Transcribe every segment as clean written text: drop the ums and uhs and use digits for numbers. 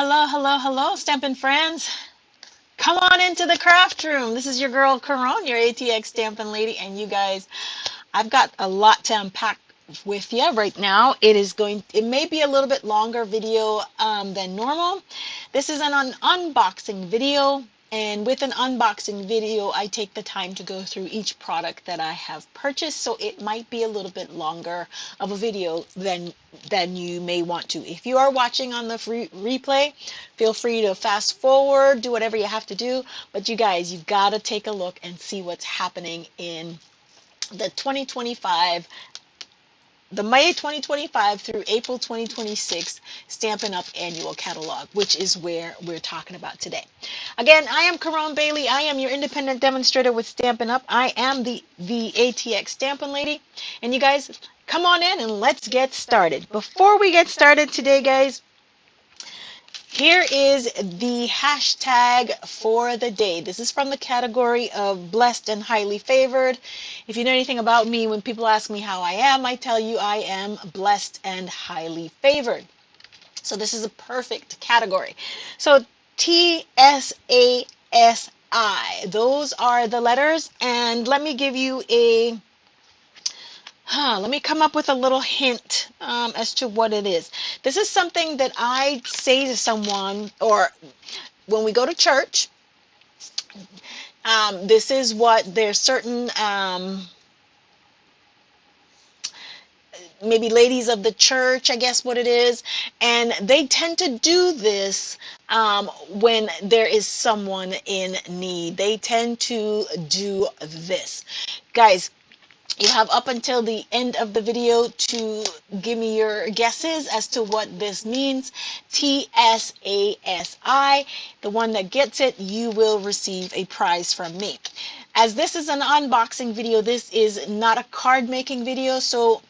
Hello, hello, hello, Stampin' friends. Come on into the craft room. This is your girl, Caron, your ATX Stampin' lady, and you guys, I've got a lot to unpack with you right now. It may be a little bit longer video than normal. This is an unboxing video, and with an unboxing video, I take the time to go through each product that I have purchased, so it might be a little bit longer of a video than you may want to. If you are watching on the free replay, feel free to fast forward, do whatever you have to do, but you guys, you've got to take a look and see what's happening in the May 2025 through April 2026 Stampin' Up! Annual Catalog, which is where we're talking about today. Again, I am Caron Bailey. I am your independent demonstrator with Stampin' Up! I am the ATX Stampin' lady. And you guys, come on in and let's get started. Before we get started today, guys, here is the hashtag for the day. This is from the category of blessed and highly favored. If you know anything about me, when people ask me how I am, I tell you I am blessed and highly favored. So this is a perfect category. So TSASI, those are the letters, and let me give you let me come up with a little hint as to what it is. This is something that I say to someone, or when we go to church, this is what there's certain maybe ladies of the church, I guess what it is, and they tend to do this when there is someone in need. They tend to do this. Guys, you have up until the end of the video to give me your guesses as to what this means. TSASI, the one that gets it, you will receive a prize from me. As this is an unboxing video, this is not a card making video, so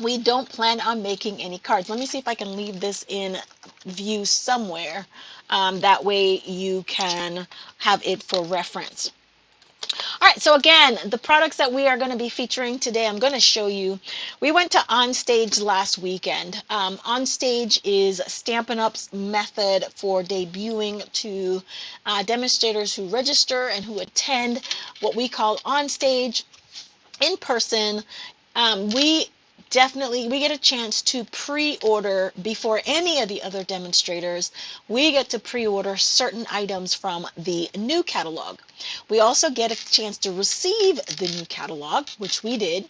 we don't plan on making any cards. Let me see if I can leave this in view somewhere. That way you can have it for reference. All right, so again, the products that we are going to be featuring today, I'm going to show you. We went to Onstage last weekend. Onstage is Stampin' Up's method for debuting to demonstrators who register and who attend what we call Onstage in person. We get a chance to pre-order before any of the other demonstrators. We get to pre-order certain items from the new catalog. We also get a chance to receive the new catalog, which we did.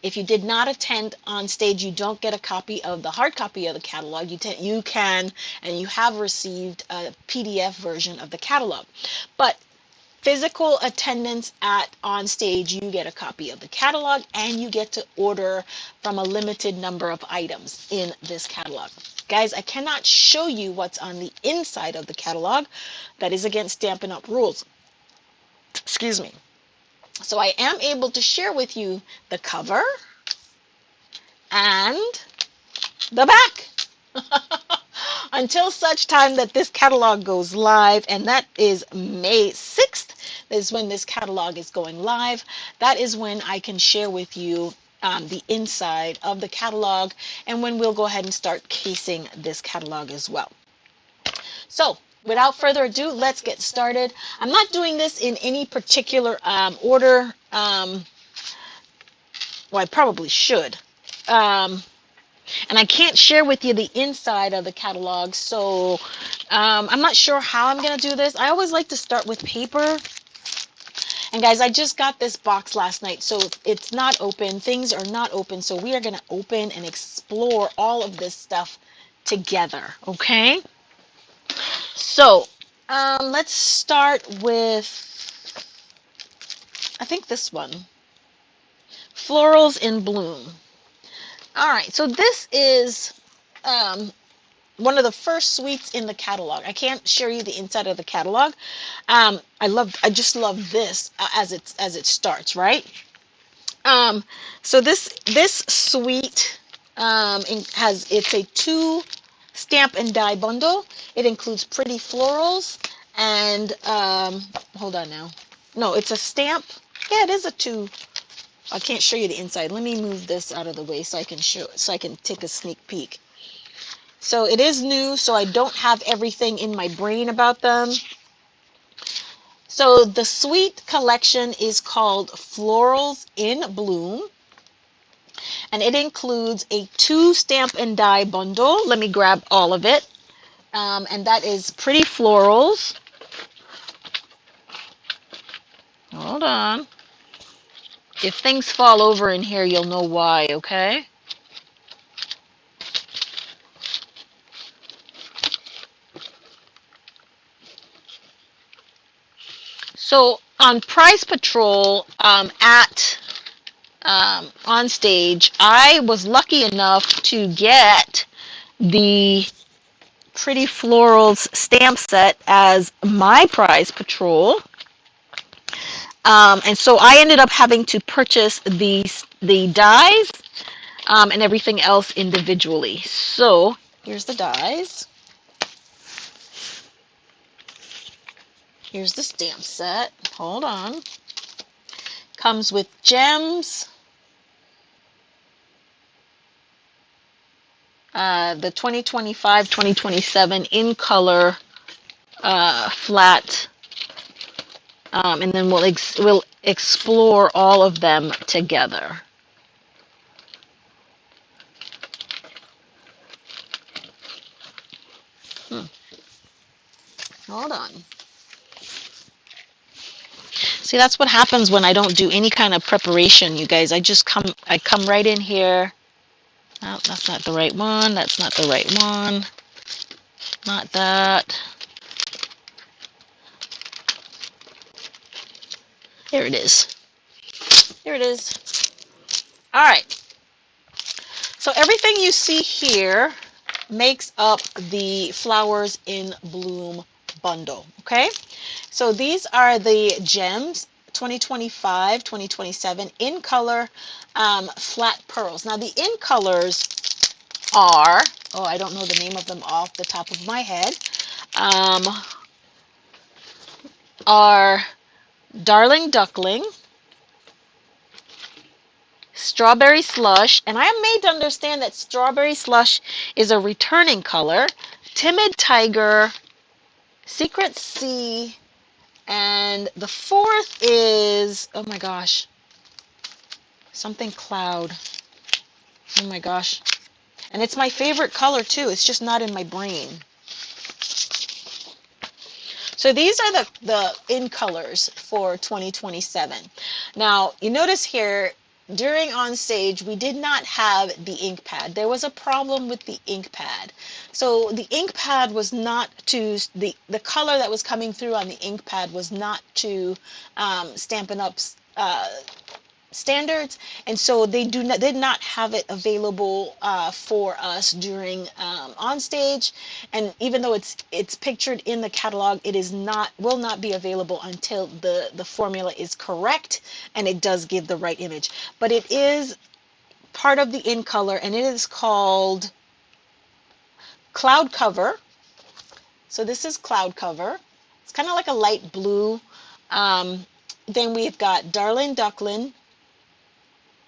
If you did not attend Onstage, you don't get a copy of the hard copy of the catalog. You can and you have received a PDF version of the catalog. But physical attendance at Onstage, you get a copy of the catalog and you get to order from a limited number of items in this catalog. Guys, I cannot show you what's on the inside of the catalog. That is against Stampin' Up! Rules. Excuse me. So I am able to share with you the cover and the back. Until such time that this catalog goes live, and that is May 6th, is when this catalog is going live. That is when I can share with you the inside of the catalog, and when we'll go ahead and start casing this catalog as well. So without further ado, let's get started. I'm not doing this in any particular order. Well, I probably should. And I can't share with you the inside of the catalog, so I'm not sure how I'm going to do this. I always like to start with paper. And guys, I just got this box last night, so it's not open. Things are not open, so we are going to open and explore all of this stuff together, okay? So let's start with, I think this one, Florals in Bloom. All right, so this is one of the first suites in the catalog. I can't show you the inside of the catalog. I just love this as it starts, right? So this suite it's a 2 stamp and die bundle. It includes pretty florals and hold on now. No, it's a stamp. Yeah, it is a 2. I can't show you the inside. Let me move this out of the way so I can take a sneak peek. So it is new, so I don't have everything in my brain about them. So the Sweet collection is called Florals in Bloom, and it includes a 2 stamp and die bundle. Let me grab all of it. And that is Pretty Florals. Hold on. If things fall over in here, you'll know why, okay? So on Prize Patrol on stage, I was lucky enough to get the Pretty Florals stamp set as my Prize Patrol. And so I ended up having to purchase the dies and everything else individually. So here's the dies. Here's the stamp set. Hold on. Comes with gems. The 2025-2027 in color flat. And then we'll explore all of them together. Hold on. See, that's what happens when I don't do any kind of preparation, you guys. I come right in here. Oh, that's not the right one. That's not the right one. Not that. There it is. There it is. All right. So everything you see here makes up the Flowers in Bloom bundle, okay? So these are the gems, 2025, 2027 in color flat pearls. Now the in colors are, oh, I don't know the name of them off the top of my head, are Darling Duckling, Strawberry Slush, and I am made to understand that Strawberry Slush is a returning color, Timid Tiger, Secret Sea, and the fourth is, oh my gosh, something cloud. Oh my gosh. And it's my favorite color too. It's just not in my brain. So these are the in colors for 2027. Now, you notice here, during on stage, we did not have the ink pad. There was a problem with the ink pad. So the ink pad was not to, the color that was coming through on the ink pad was not to Stampin' Up's standards, and so they did not have it available for us during on stage. And even though it's pictured in the catalog, it will not be available until the formula is correct and it does give the right image. But it is part of the in color, and it is called Cloud Cover. So this is Cloud Cover. It's kind of like a light blue. Then we've got Darling Duckling,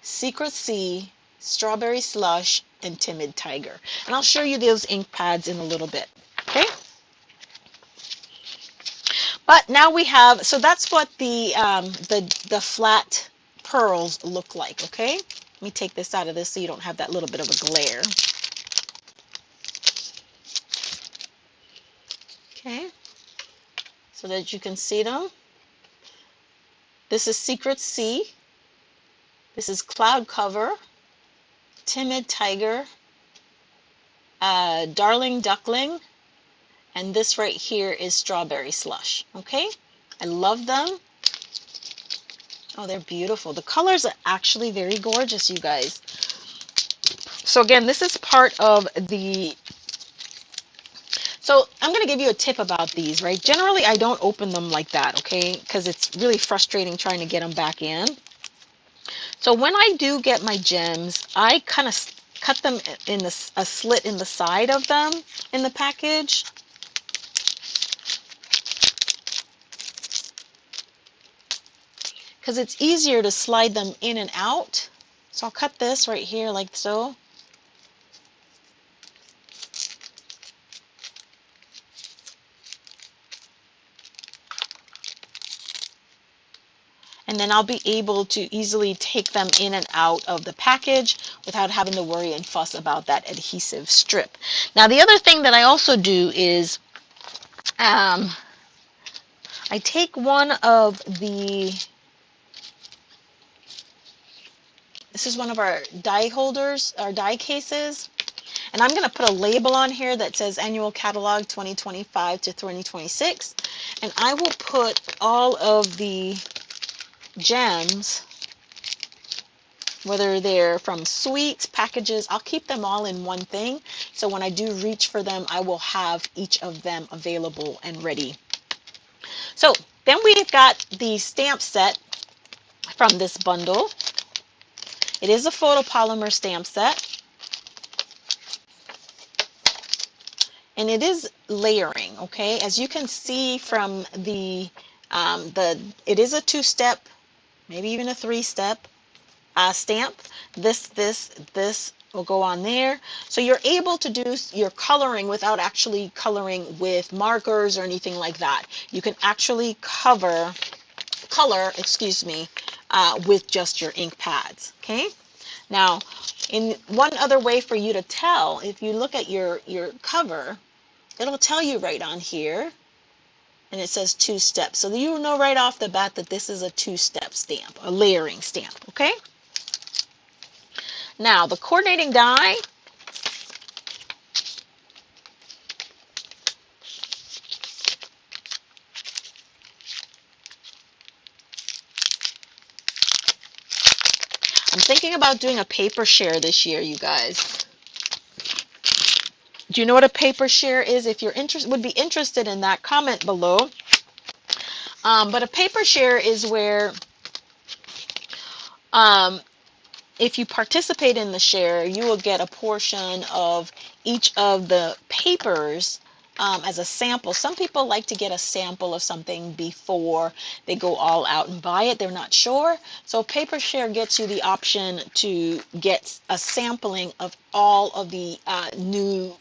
Secret Sea, Strawberry Slush, and Timid Tiger. And I'll show you those ink pads in a little bit. Okay? But now we have, so that's what the flat pearls look like. Okay? Let me take this out of this so you don't have that little bit of a glare. Okay? So that you can see them. This is Secret Sea. This is Cloud Cover, Timid Tiger, Darling Duckling, and this right here is Strawberry Slush. Okay? I love them. Oh, they're beautiful. The colors are actually very gorgeous, you guys. So again, this is part of the... So I'm going to give you a tip about these, right? Generally, I don't open them like that, okay? Because it's really frustrating trying to get them back in. So when I do get my gems, I kind of cut them in a slit in the side of them in the package. Because it's easier to slide them in and out. So I'll cut this right here like so. and then I'll be able to easily take them in and out of the package without having to worry and fuss about that adhesive strip. Now the other thing that I also do is I take one of the, this is one of our die holders, our die cases, and I'm going to put a label on here that says Annual Catalog 2025 to 2026, and I will put all of the gems, whether they're from suites, packages, I'll keep them all in one thing, so when I do reach for them, I will have each of them available and ready. So then we've got the stamp set from this bundle. It is a photopolymer stamp set, and it is layering, okay? As you can see from it is a two-step, maybe even a three-step stamp. This will go on there. So you're able to do your coloring without actually coloring with markers or anything like that. You can actually color, with just your ink pads, okay? Now, in one other way for you to tell, if you look at your cover, it'll tell you right on here, and it says two steps. So you know right off the bat that this is a two-step stamp, a layering stamp, okay? Now, the coordinating die, I'm thinking about doing a paper share this year, you guys. Do you know what a paper share is? If you're would be interested in that, comment below. But a paper share is where if you participate in the share, you will get a portion of each of the papers as a sample. Some people like to get a sample of something before they go all out and buy it. They're not sure. So paper share gets you the option to get a sampling of all of the new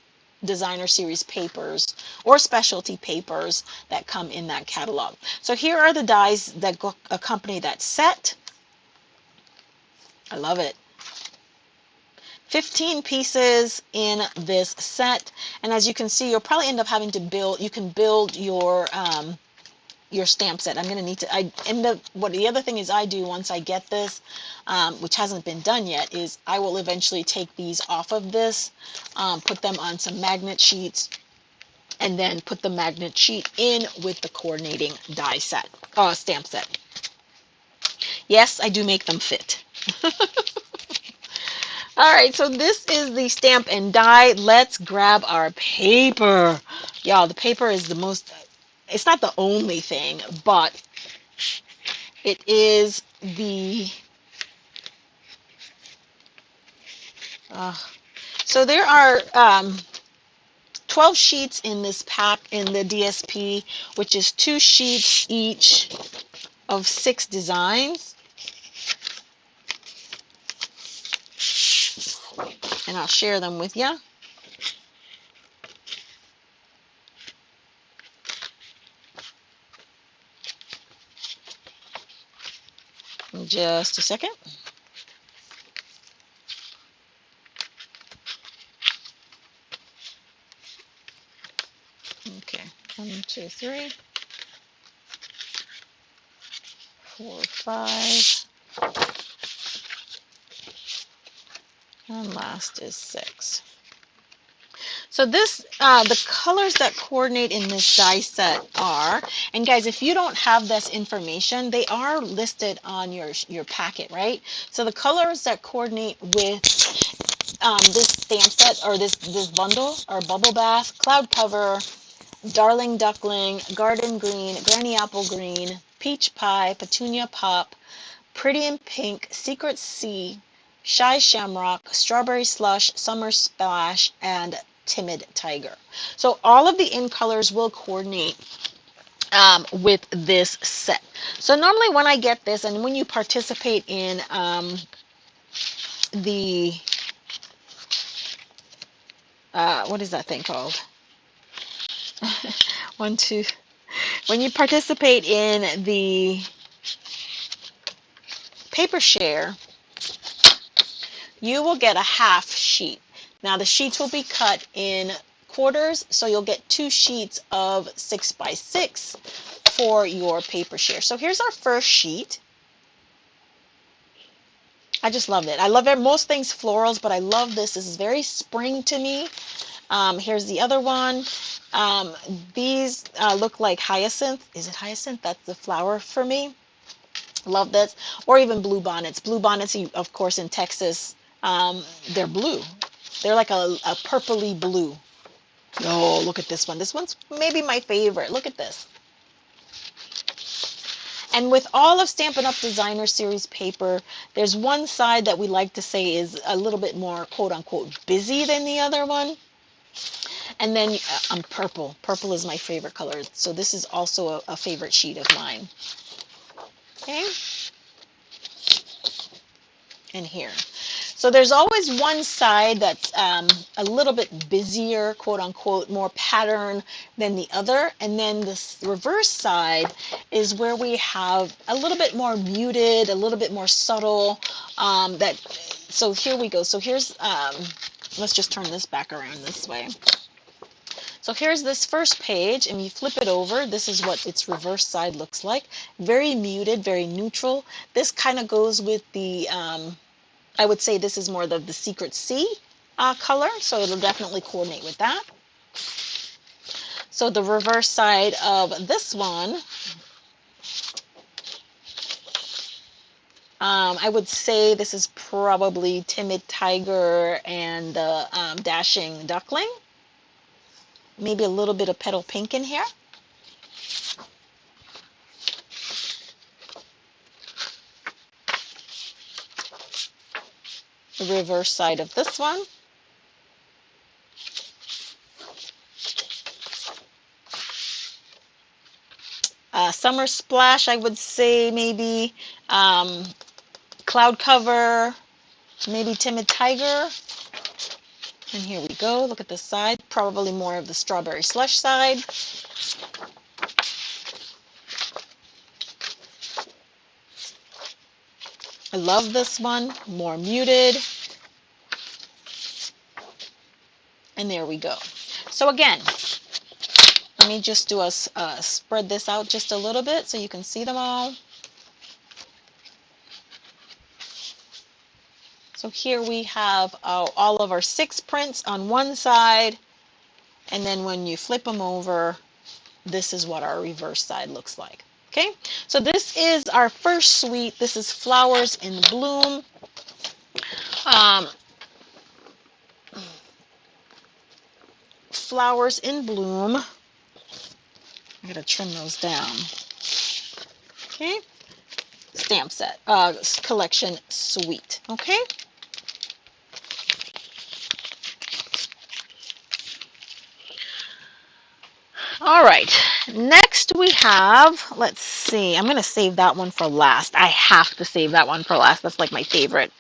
designer series papers or specialty papers that come in that catalog. So here are the dies that accompany that set. I love it. 15 pieces in this set, and as you can see, you'll probably end up having to build. You can build your stamp set. I'm going to need to. The other thing is I do once I get this, which hasn't been done yet, is I will eventually take these off of this, put them on some magnet sheets, and then put the magnet sheet in with the coordinating die set, stamp set. Yes, I do make them fit. All right, so this is the stamp and die. Let's grab our paper. Y'all, the paper is the most, it's not the only thing, but it is the, so there are 12 sheets in this pack in the DSP, which is 2 sheets each of 6 designs. And I'll share them with you. In just a second. Okay, 1, 2, 3, 4, 5, and last is 6. So this, the colors that coordinate in this die set are, and guys, if you don't have this information, they are listed on your packet, right? So the colors that coordinate with this stamp set or this bundle are Bubble Bath, Cloud Cover, Darling Duckling, Garden Green, Granny Apple Green, Peach Pie, Petunia Pop, Pretty in Pink, Secret Sea, Shy Shamrock, Strawberry Slush, Summer Splash, and Timid Tiger. So all of the in colors will coordinate with this set. So normally when I get this, and when you participate in the what is that thing called? When you participate in the paper share, you will get a half sheet. Now the sheets will be cut in quarters, so you'll get 2 sheets of 6 by 6 for your paper share. So here's our first sheet. I just love it. I love it. Most things florals, but I love this. This is very spring to me. Here's the other one. These look like hyacinth. Is it hyacinth? That's the flower for me. Love this. Or even blue bonnets. Blue bonnets, of course, in Texas, they're blue. They're like a purpley blue. Oh, look at this one. This one's maybe my favorite. Look at this. And with all of Stampin' Up! Designer Series paper, there's one side that we like to say is a little bit more quote-unquote busy than the other one. And then purple. Purple is my favorite color. So this is also a favorite sheet of mine. Okay. And here. So there's always one side that's a little bit busier, quote unquote, more pattern than the other. And then this reverse side is where we have a little bit more muted, a little bit more subtle. So here we go. So here's, let's just turn this back around this way. So here's this first page, and you flip it over. This is what its reverse side looks like. Very muted, very neutral. This kind of goes with the, I would say this is more the Secret Sea color, so it'll definitely coordinate with that. So the reverse side of this one, I would say this is probably Timid Tiger and the Dashing Duckling. Maybe a little bit of Petal Pink in here. The reverse side of this one. Summer Splash, I would say maybe Cloud Cover, maybe Timid Tiger. And here we go. Look at this side. Probably more of the Strawberry Slush side. I love this one. More muted. And there we go. So again, let me just do a spread this out just a little bit so you can see them all. So here we have all of our 6 prints on one side, and then when you flip them over, this is what our reverse side looks like. Okay, so this is our first suite. This is Flowers in Bloom. Flowers in Bloom. I gotta trim those down. Okay, stamp set, collection suite. Okay. All right, next we have, let's see, I'm going to save that one for last. I have to save that one for last. That's like my favorite.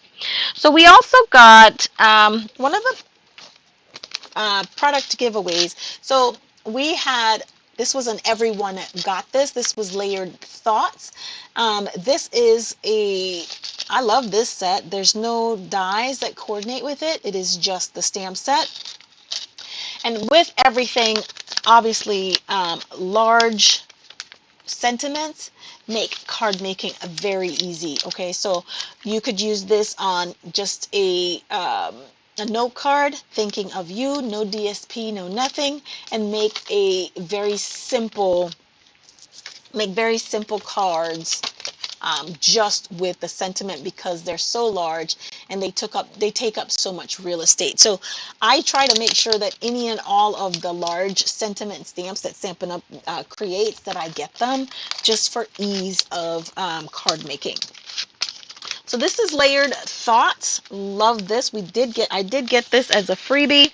So we also got one of the product giveaways. So we had, this was an everyone got this. This was Layered Thoughts. This is I love this set. There's no dies that coordinate with it. It is just the stamp set. And with everything, obviously, large sentiments make card making very easy. Okay, so you could use this on just a note card, thinking of you, no DSP, no nothing, and make very simple cards just with the sentiment, because they're so large and they take up so much real estate. So I try to make sure that any and all of the large sentiment stamps that Stampin' Up! Creates, that I get them, just for ease of card making. So this is Layered Thoughts. Love this. I did get this as a freebie,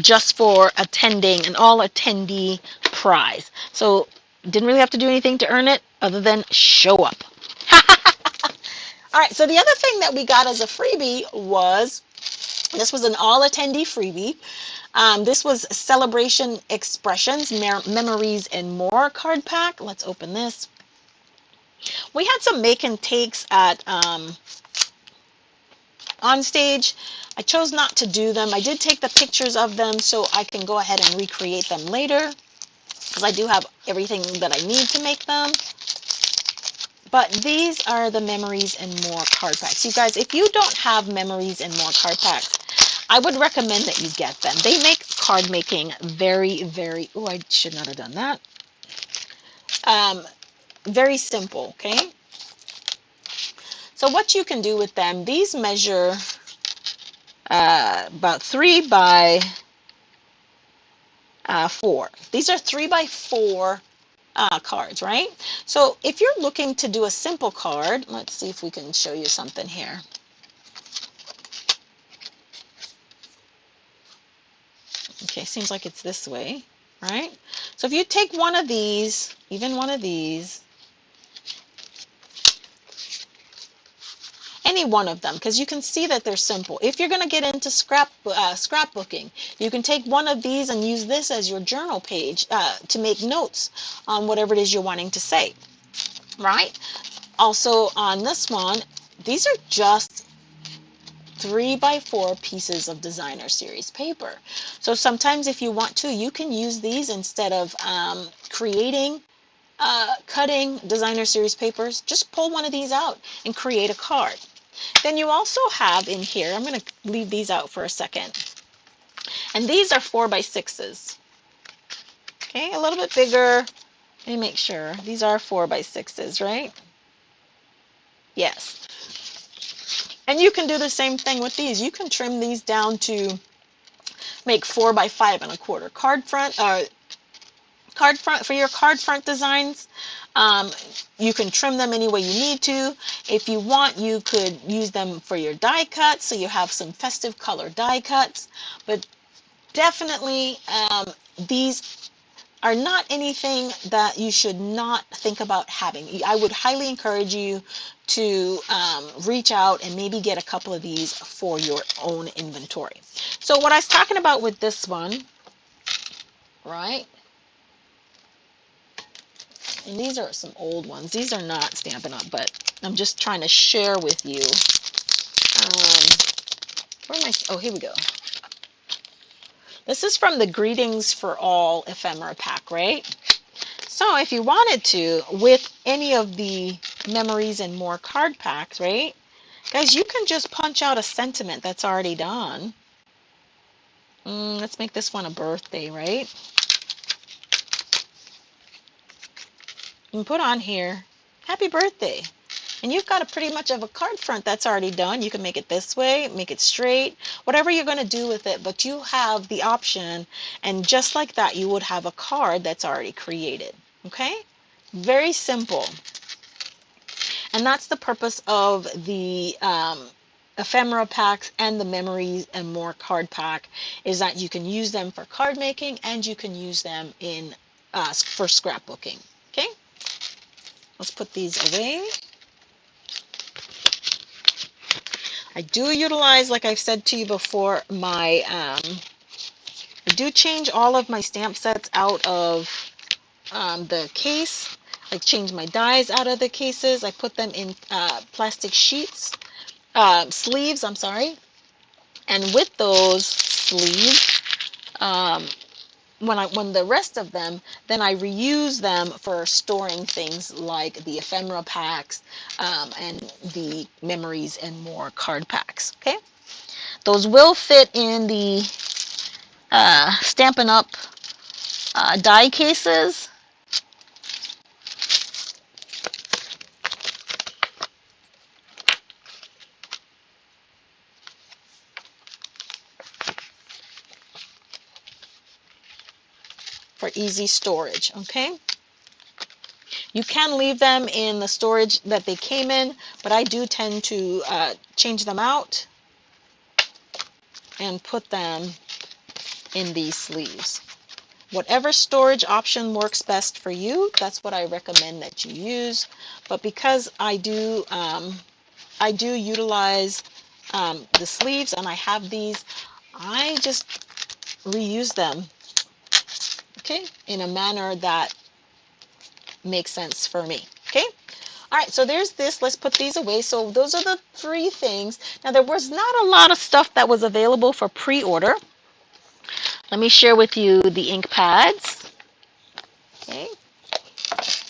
just for attending, an all attendee prize. So didn't really have to do anything to earn it other than show up. All right, so the other thing that we got as a freebie was, this was an all attendee freebie. This was Celebration Expressions, Memories and More card pack. Let's open this. We had some make and takes at on stage. I chose not to do them. I did take the pictures of them so I can go ahead and recreate them later, because I do have everything that I need to make them. But these are the Memories and More card packs. You guys, if you don't have Memories and More card packs, I would recommend that you get them. They make card making very, very, oh, I should not have done that. Very simple, okay? So what you can do with them, these measure about 3 by 4. These are 3 by 4 cards, right? So if you're looking to do a simple card, let's see if we can show you something here. Okay, seems like it's this way, right? So if you take one of these, even one of these, any one of them, because you can see that they're simple. If you're going to get into scrapbooking, you can take one of these and use this as your journal page to make notes on whatever it is you're wanting to say, right? Also on this one, these are just 3 by 4 pieces of designer series paper. So sometimes if you want to, you can use these instead of cutting designer series papers. Just pull one of these out and create a card. Then you also have in here, I'm going to leave these out for a second, and these are 4 by 6s. Okay, a little bit bigger. Let me make sure. These are 4 by 6s, right? Yes. And you can do the same thing with these. You can trim these down to make 4 by 5 1/4 card front. For your card front designs. You can trim them any way you need to. If you want, you could use them for your die cuts, so you have some festive color die cuts. But definitely, these are not anything that you should not think about having. I would highly encourage you to reach out and maybe get a couple of these for your own inventory. So what I was talking about with this one, right? And these are some old ones. These are not Stampin' Up, but I'm just trying to share with you. Where am I? Oh, here we go. This is from the Greetings for All ephemera pack, right? So if you wanted to, with any of the Memories and More card packs, right? Guys, you can just punch out a sentiment that's already done. Let's make this one a birthday, right? And put on here, happy birthday. And you've got a pretty much of a card front that's already done. You can make it this way, make it straight, whatever you're going to do with it, but you have the option, and just like that, you would have a card that's already created, okay? Very simple. And that's the purpose of the ephemera packs and the Memories and More card pack, is that you can use them for card making and you can use them in for scrapbooking, okay? Let's put these away. I do utilize, like I've said to you before, I do change all of my stamp sets out of the case. I change my dies out of the cases. I put them in plastic sleeves, I'm sorry. And with those sleeves, when the rest of them, then I reuse them for storing things like the ephemera packs and the Memories and More card packs. Okay, those will fit in the Stampin' Up die cases. For easy storage, okay? You can leave them in the storage that they came in, but I do tend to change them out and put them in these sleeves. Whatever storage option works best for you, that's what I recommend that you use. But because I do utilize the sleeves and I have these, I just reuse them, okay, in a manner that makes sense for me. Okay, All right, so there's this. Let's put these away. So those are the three things. Now, there was not a lot of stuff that was available for pre-order. Let me share with you the ink pads. Okay.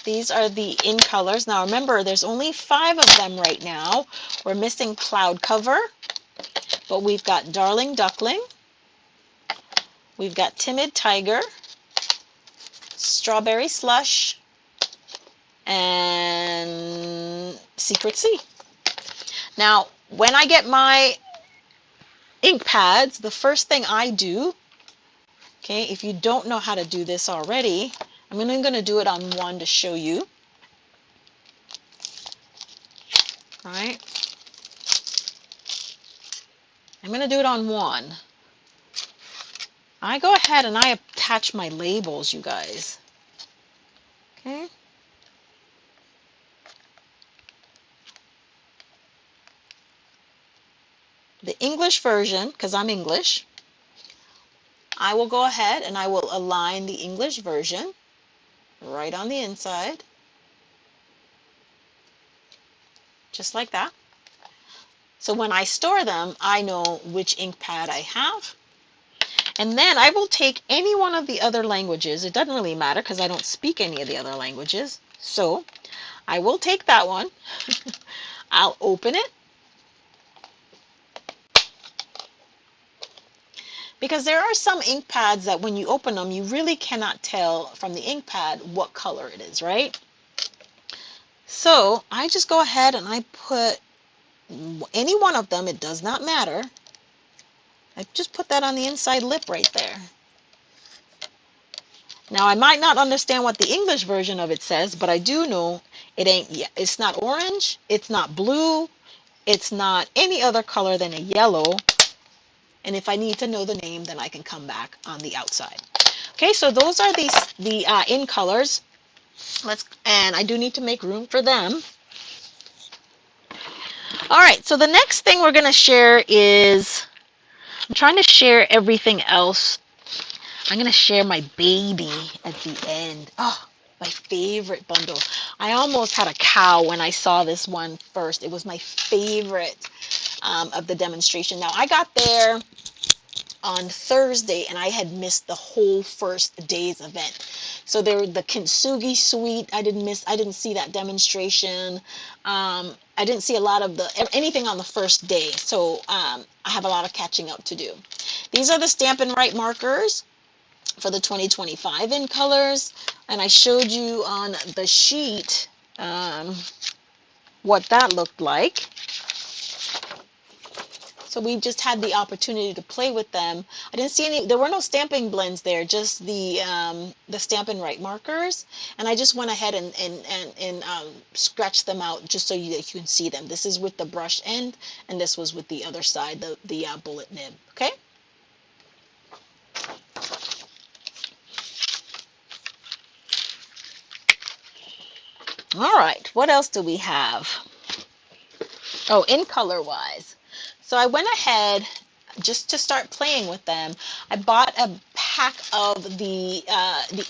These are the in colors. Now, remember, there's only 5 of them right now. We're missing Cloud Cover, but we've got Darling Duckling. We've got Timid Tiger, Strawberry Slush, and Secret Sea. Now, when I get my ink pads, the first thing I do, okay, if you don't know how to do this already, I'm only going to do it on one to show you. All right. I'm going to do it on one. I go ahead and I attach my labels, you guys. Okay. The English version, because I'm English, I will go ahead and I will align the English version right on the inside, just like that. So when I store them, I know which ink pad I have. And then I will take any one of the other languages. It doesn't really matter because I don't speak any of the other languages. So I will take that one. I'll open it. Because there are some ink pads that when you open them, you really cannot tell from the ink pad what color it is, right? So I just go ahead and I put any one of them. It does not matter. I just put that on the inside lip right there. Now, I might not understand what the English version of it says, but I do know it's not orange, it's not blue, it's not any other color than a yellow. And if I need to know the name, then I can come back on the outside. Okay, so those are the in colors. And I do need to make room for them. All right, so the next thing we're going to share is, I'm trying to share everything else. I'm going to share my baby at the end. Oh, my favorite bundle. I almost had a cow when I saw this one first. It was my favorite of the demonstration. Now, I got there on Thursday and I had missed the whole first day's event. So there, the Kintsugi suite, I didn't see that demonstration. I didn't see a lot of anything on the first day. So I have a lot of catching up to do. These are the Stampin' Write markers for the 2025 in colors. And I showed you on the sheet what that looked like. So we just had the opportunity to play with them. I didn't see any, there were no stamping blends there, just the Stampin' Write markers. And I just went ahead and scratched them out just so you can see them. This is with the brush end, and this was with the other side, the bullet nib, okay? All right, what else do we have? Oh, in color wise. So I went ahead just to start playing with them. I bought a pack of the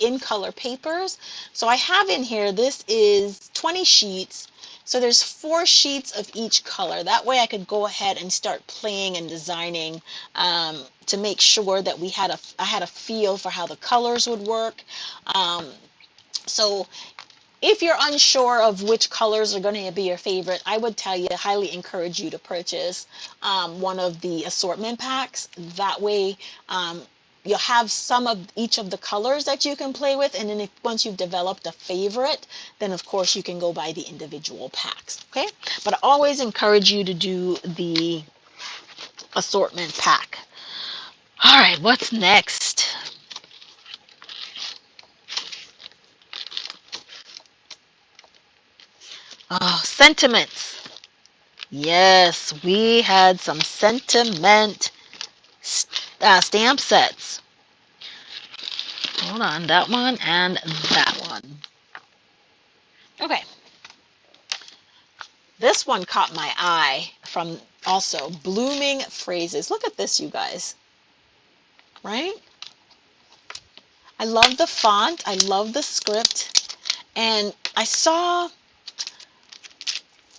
in color papers. So I have in here, this is 20 sheets. So there's 4 sheets of each color. That way I could go ahead and start playing and designing to make sure that I had a feel for how the colors would work. So if you're unsure of which colors are going to be your favorite, I would highly encourage you to purchase one of the assortment packs. That way you'll have some of each of the colors that you can play with, and then once you've developed a favorite, then of course you can go buy the individual packs, okay? But I always encourage you to do the assortment pack. All right, what's next? Oh, sentiments. Yes, we had some sentiment stamp sets. Hold on, that one and that one. Okay. This one caught my eye from also Blooming Phrases. Look at this, you guys. Right? I love the font. I love the script. And I saw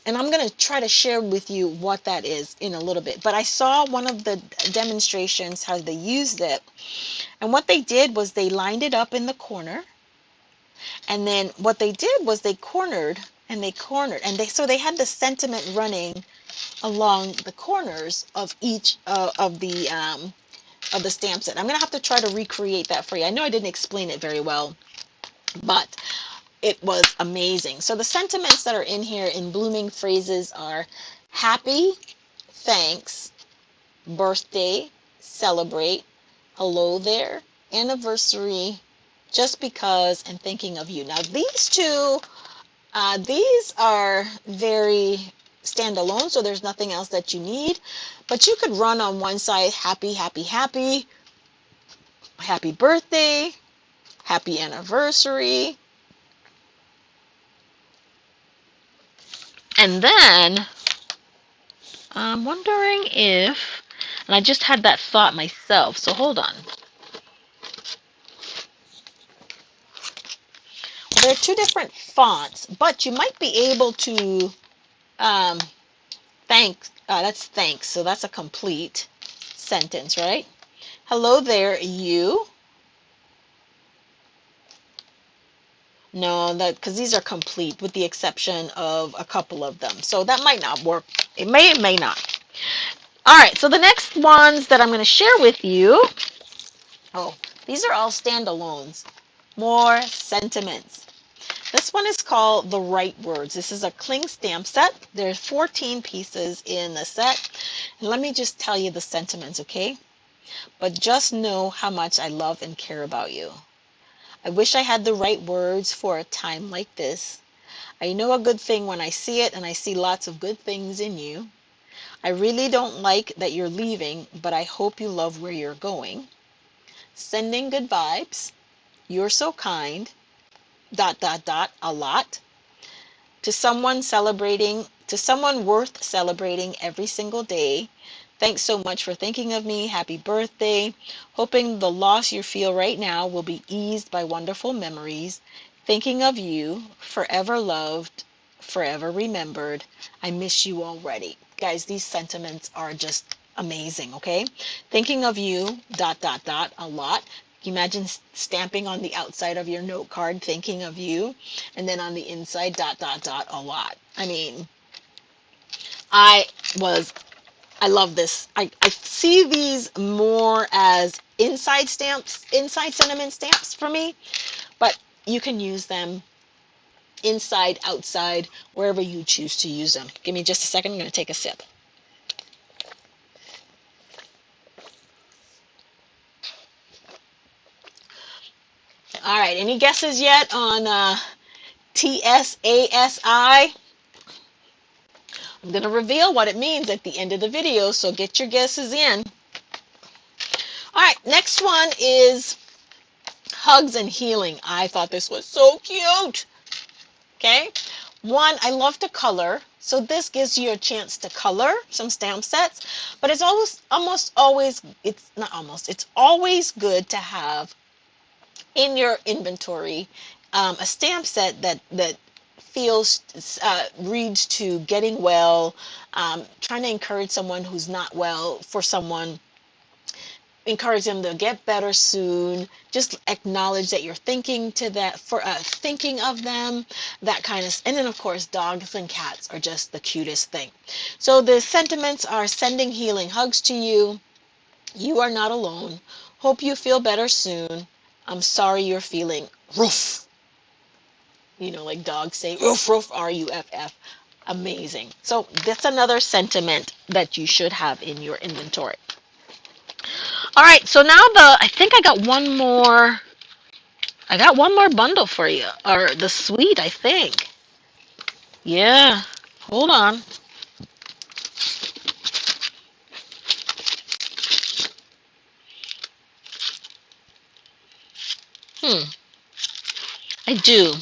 And I'm going to try to share with you what that is in a little bit. But I saw one of the demonstrations how they used it. And what they did was they lined it up in the corner. And then what they did was they cornered and they cornered. And they had the sentiment running along the corners of each of the stamp set. I'm going to have to try to recreate that for you. I know I didn't explain it very well, but it was amazing. So the sentiments that are in here in blooming phrases are happy, thanks, birthday, celebrate, hello there, anniversary, just because, and thinking of you. Now these two, these are very standalone, so there's nothing else that you need. But you could run on one side, happy, happy, happy, happy birthday, happy anniversary. And then I'm wondering if, and I just had that thought myself, so hold on. There are two different fonts, but you might be able to that's thanks, so that's a complete sentence, right? Hello there, you. No, that because these are complete with the exception of a couple of them. So that might not work. It may not. All right, so the next ones that I'm going to share with you, oh, these are all standalones. More sentiments. This one is called The Right Words. This is a cling stamp set. There's 14 pieces in the set. And let me just tell you the sentiments, okay? But just know how much I love and care about you. I wish I had the right words for a time like this. I know a good thing when I see it, and I see lots of good things in you. I really don't like that you're leaving, but I hope you love where you're going. Sending good vibes. You're so kind. ... a lot. To someone worth celebrating every single day. Thanks so much for thinking of me. Happy birthday. Hoping the loss you feel right now will be eased by wonderful memories. Thinking of you, forever loved, forever remembered. I miss you already. Guys, these sentiments are just amazing, okay? Thinking of you, ... a lot. Imagine stamping on the outside of your note card, thinking of you, and then on the inside, ... a lot. I mean, I love this. I see these more as inside stamps, inside sentiment stamps for me, but you can use them inside, outside, wherever you choose to use them. Give me just a second. I'm going to take a sip. All right. Any guesses yet on TSASI? I'm going to reveal what it means at the end of the video, so get your guesses in. All right. Next one is hugs and healing. I thought this was so cute. Okay. One, I love to color, so this gives you a chance to color some stamp sets, but it's always good to have in your inventory a stamp set that feels reads to getting well, trying to encourage someone who's not well, for someone, encourage them to get better soon. Just acknowledge that you're thinking to that, for thinking of them, that kind of. And then of course dogs and cats are just the cutest thing. So the sentiments are sending healing hugs to you. You are not alone. Hope you feel better soon. I'm sorry you're feeling rough. You know, like dogs say roof roof, ruff. Amazing. So that's another sentiment that you should have in your inventory. All right, so now I think I got one more bundle for you, or the suite, I think. Yeah, hold on. I do.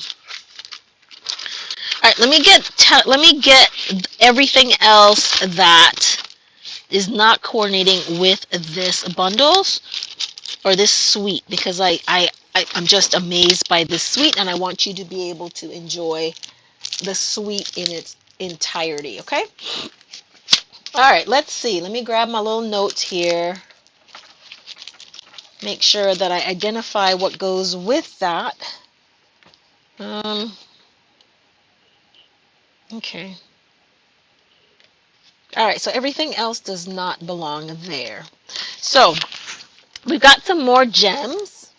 All right, let me get everything else that is not coordinating with this bundles or this suite, because I'm just amazed by this suite, and I want you to be able to enjoy the suite in its entirety, okay? All right, let's see. Let me grab my little notes here. Make sure that I identify what goes with that. Okay. All right, so everything else does not belong there. So we've got some more gems.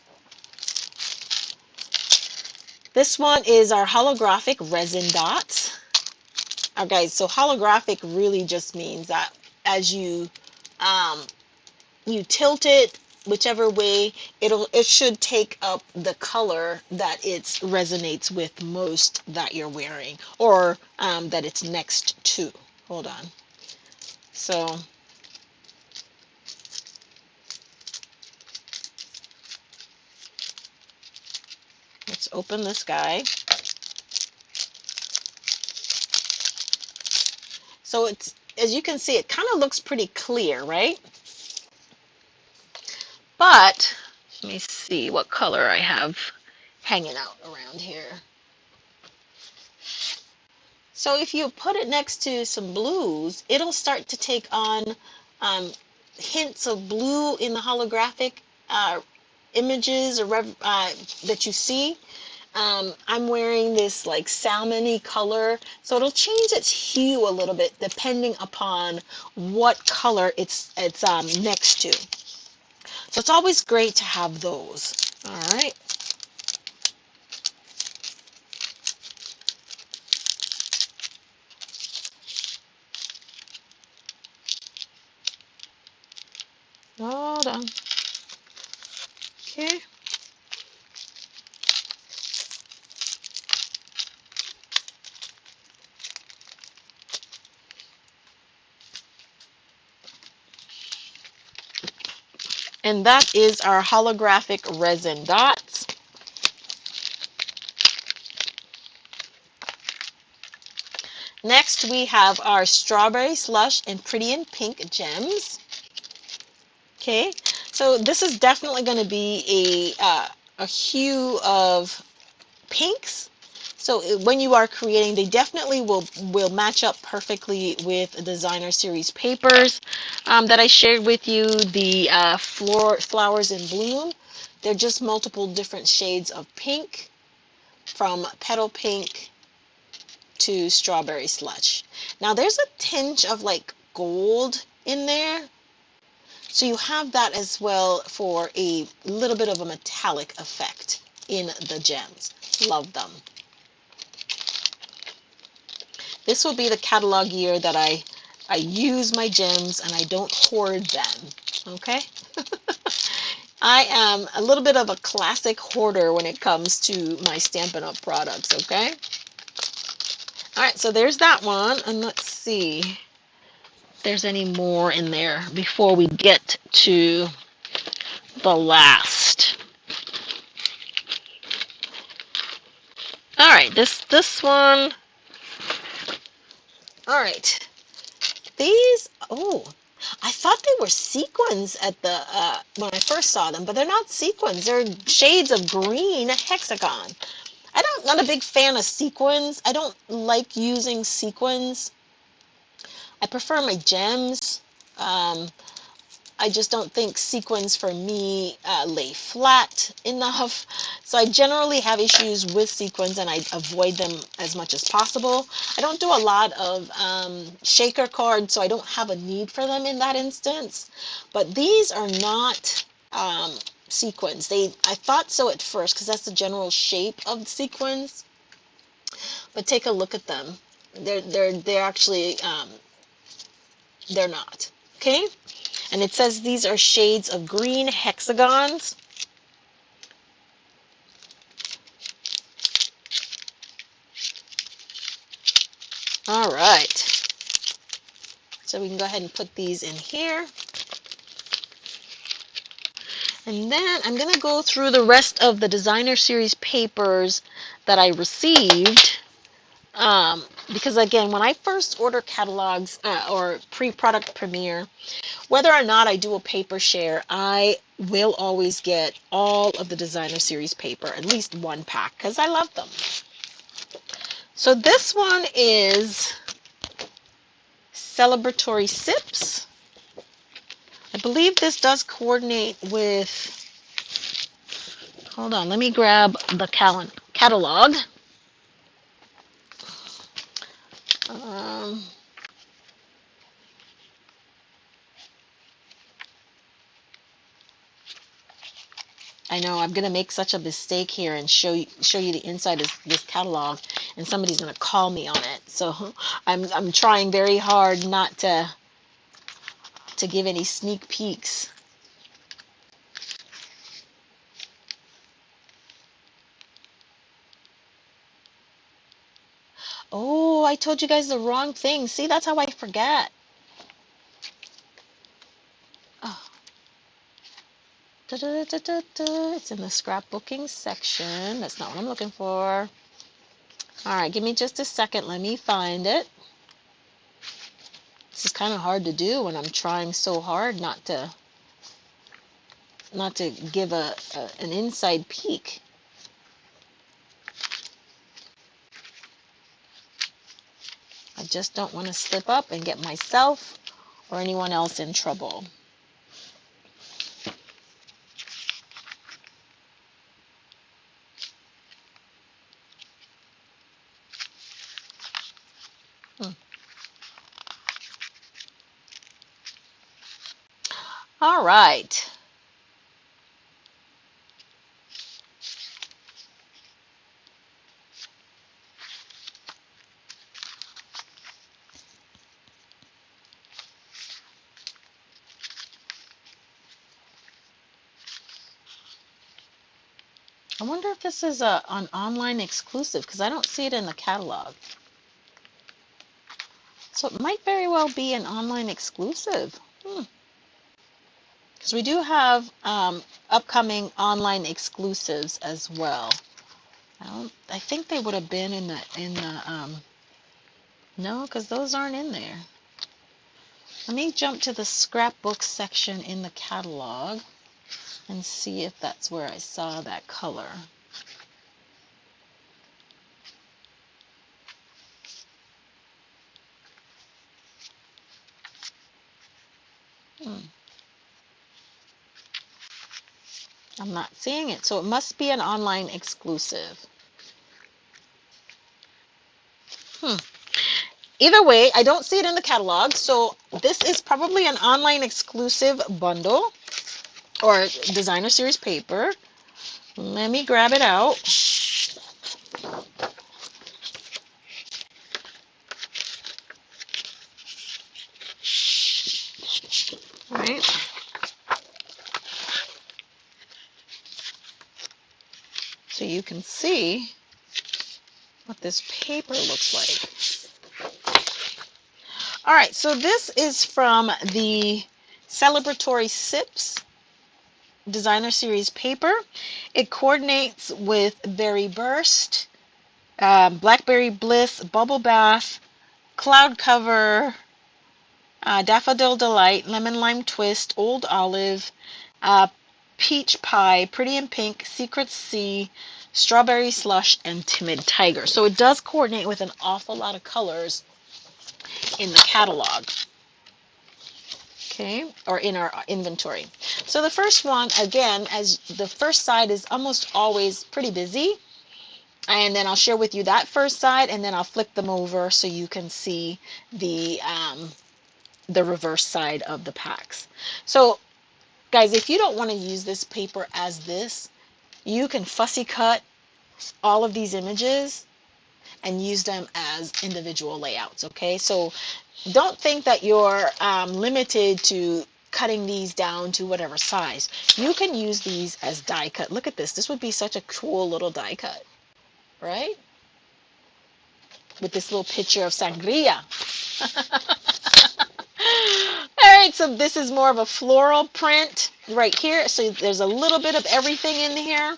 This one is our holographic resin dots. Okay, so holographic really just means that as you tilt it whichever way, it should take up the color that it resonates with most that you're wearing, or that it's next to. Hold on. So let's open this guy. So it's, as you can see, it kind of looks pretty clear, right? But let me see what color I have hanging out around here. So if you put it next to some blues, it'll start to take on hints of blue in the holographic images or that you see. I'm wearing this like salmon-y color, so it'll change its hue a little bit depending upon what color it's next to. So it's always great to have those. All right. Hold on. Okay. And that is our holographic resin dots. Next, we have our strawberry slush and pretty in pink gems. Okay, so this is definitely going to be a hue of pinks. So when you are creating, they definitely will match up perfectly with designer series papers that I shared with you. The flowers in bloom. They're just multiple different shades of pink, from petal pink to strawberry slush. Now there's a tinge of like gold in there, so you have that as well for a little bit of a metallic effect in the gems. Love them. This will be the catalog year that I use my gems and I don't hoard them. Okay? I am a little bit of a classic hoarder when it comes to my Stampin' Up! Products. Okay? All right, so there's that one, and let's see if there's any more in there before we get to the last. All right, this one. All right, these. Oh, I thought they were sequins at the when I first saw them, but they're not sequins. They're shades of green hexagon. Not a big fan of sequins. I don't like using sequins. I prefer my gems. I just don't think sequins for me lay flat enough. So I generally have issues with sequins and I avoid them as much as possible. I don't do a lot of shaker cards, so I don't have a need for them in that instance. But these are not sequins. I thought so at first because that's the general shape of the sequins. But take a look at them. They're actually they're not. Okay? And it says these are shades of green hexagons. All right. So we can go ahead and put these in here. And then I'm going to go through the rest of the designer series papers that I received. Because again, when I first order catalogs or pre-product premiere, whether or not I do a paper share, I will always get all of the designer series paper, at least one pack, because I love them. So this one is Celebratory Sips. I believe this does coordinate with, hold on, let me grab the catalog. Um, I know I'm gonna make such a mistake here and show you the inside of this catalog, and somebody's gonna call me on it. So I'm trying very hard not to give any sneak peeks. Oh, I told you guys the wrong thing. See, that's how I forget. Oh. Da, da, da, da, da. It's in the scrapbooking section. That's not what I'm looking for. All right, give me just a second. Let me find it. This is kind of hard to do when I'm trying so hard not to give an inside peek. I just don't want to slip up and get myself or anyone else in trouble. All right. I wonder if this is an online exclusive, because I don't see it in the catalog. So it might very well be an online exclusive. Because we do have upcoming online exclusives as well. I think they would have been in the no, because those aren't in there. Let me jump to the scrapbook section in the catalog and see if that's where I saw that color. I'm not seeing it, so it must be an online exclusive. Either way, I don't see it in the catalog, so this is probably an online exclusive bundle or designer series paper. Let me grab it out. All right. So you can see what this paper looks like. All right, so this is from the Celebratory Sips designer series paper. It coordinates with Berry Burst, Blackberry Bliss, Bubble Bath, Cloud Cover, Daffodil Delight, Lemon Lime Twist, Old Olive, Peach Pie, Pretty in Pink, Secret Sea, Strawberry Slush, and Timid Tiger. So it does coordinate with an awful lot of colors in the catalog. Okay, or in our inventory. So the first one, again, as the first side is almost always pretty busy. And then I'll share with you that first side, and then I'll flip them over so you can see the reverse side of the packs. So guys, if you don't want to use this paper as this, you can fussy cut all of these images and use them as individual layouts, okay? So don't think that you're limited to cutting these down to whatever size. You can use these as die cut. Look at this. This would be such a cool little die cut, right? With this little picture of sangria. All right, so this is more of a floral print right here. So there's a little bit of everything in here.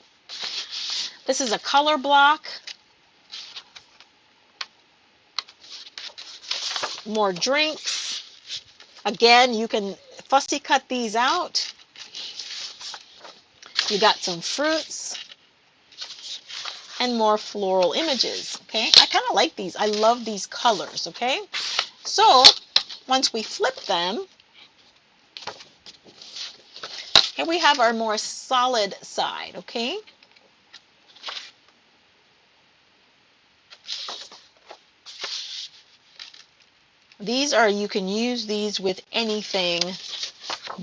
This is a color block. More drinks. Again, you can fussy cut these out. You got some fruits and more floral images, okay? I kind of like these. I love these colors, okay? So once we flip them, here we have our more solid side, okay? These are, you can use these with anything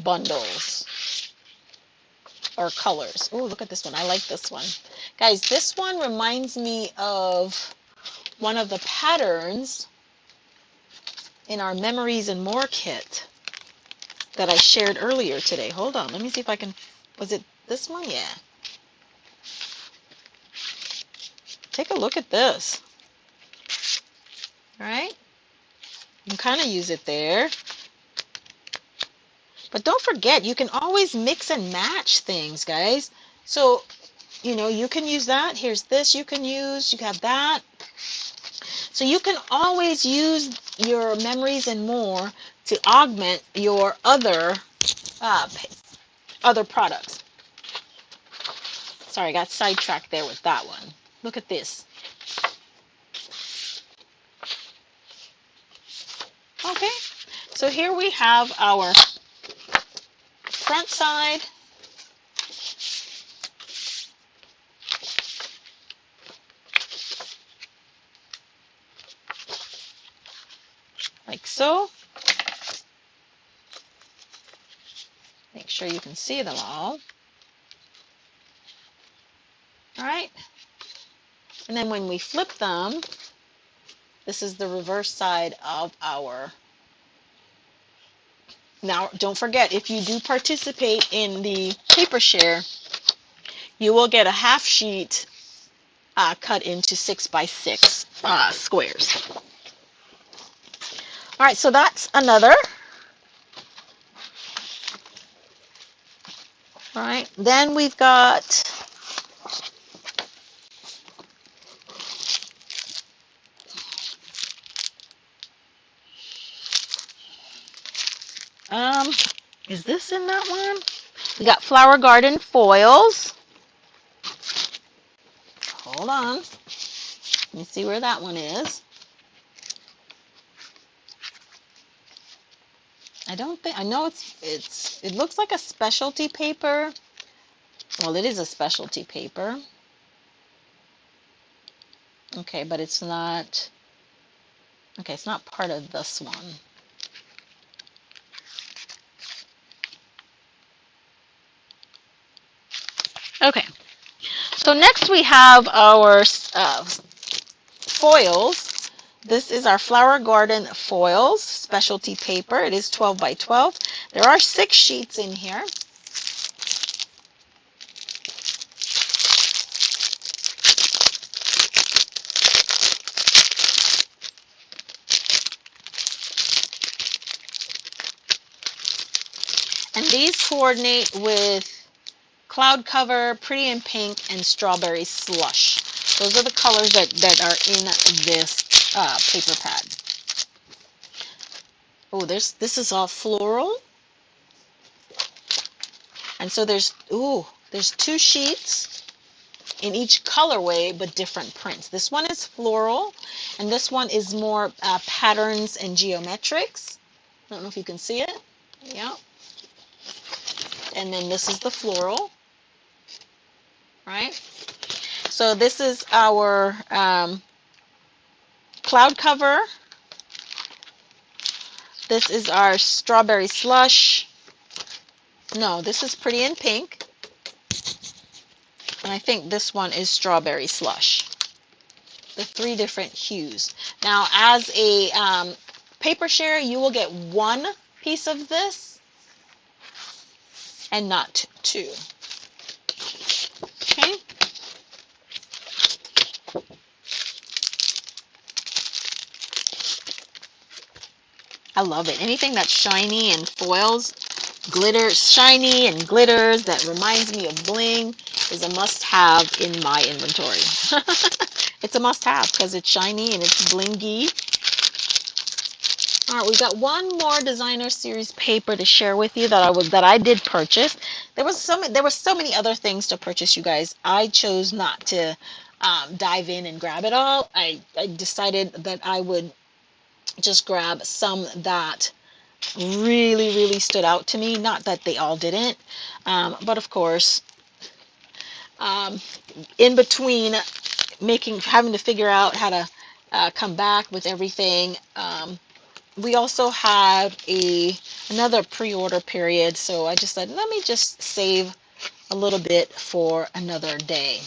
bundles or colors. Oh, look at this one. I like this one. Guys, this one reminds me of one of the patterns in our Memories and More kit that I shared earlier today. Hold on. Let me see if I can, was it this one? Yeah. Take a look at this. All right? You can kind of use it there. But don't forget, you can always mix and match things, guys. So, you know, you can use that. Here's this you can use. You have that. So you can always use your Memories and More to augment your other products. Sorry, I got sidetracked there with that one. Look at this. Okay, so here we have our front side. Like so. Make sure you can see them all. All right. And then when we flip them, this is the reverse side of our. Now, don't forget, if you do participate in the paper share, you will get a half sheet cut into 6x6 squares. All right, so that's another. All right, then we've got is this in that one? We got Flower Garden foils. Hold on. Let me see where that one is. I don't think, I know it looks like a specialty paper. Well, it is a specialty paper. Okay, but it's not, okay, it's not part of this one. Okay, so next we have our foils. This is our Flower Garden foils, specialty paper. It is 12 by 12. There are 6 sheets in here. And these coordinate with Cloud Cover, Pretty in Pink, and Strawberry Slush. Those are the colors that are in this paper pad. Oh, this is all floral. And so there's 2 sheets in each colorway, but different prints. This one is floral, and this one is more patterns and geometrics. I don't know if you can see it. Yeah. And then this is the floral. Right? So this is our Cloud Cover. This is our Strawberry Slush. No, this is Pretty in Pink. And I think this one is Strawberry Slush. The 3 different hues. Now, as a paper share, you will get 1 piece of this and not 2. Okay? I love it. Anything that's shiny and foils, glitter, shiny and glitters that reminds me of bling is a must-have in my inventory. It's a must-have because it's shiny and it's blingy. All right, we've got one more designer series paper to share with you that I did purchase. There were so many other things to purchase, you guys. I chose not to dive in and grab it all. I decided that I would just grab some that really stood out to me. Not that they all didn't, but of course, um, in between having to figure out how to come back with everything, we also have another pre-order period, so I just said, let me just save a little bit for another day.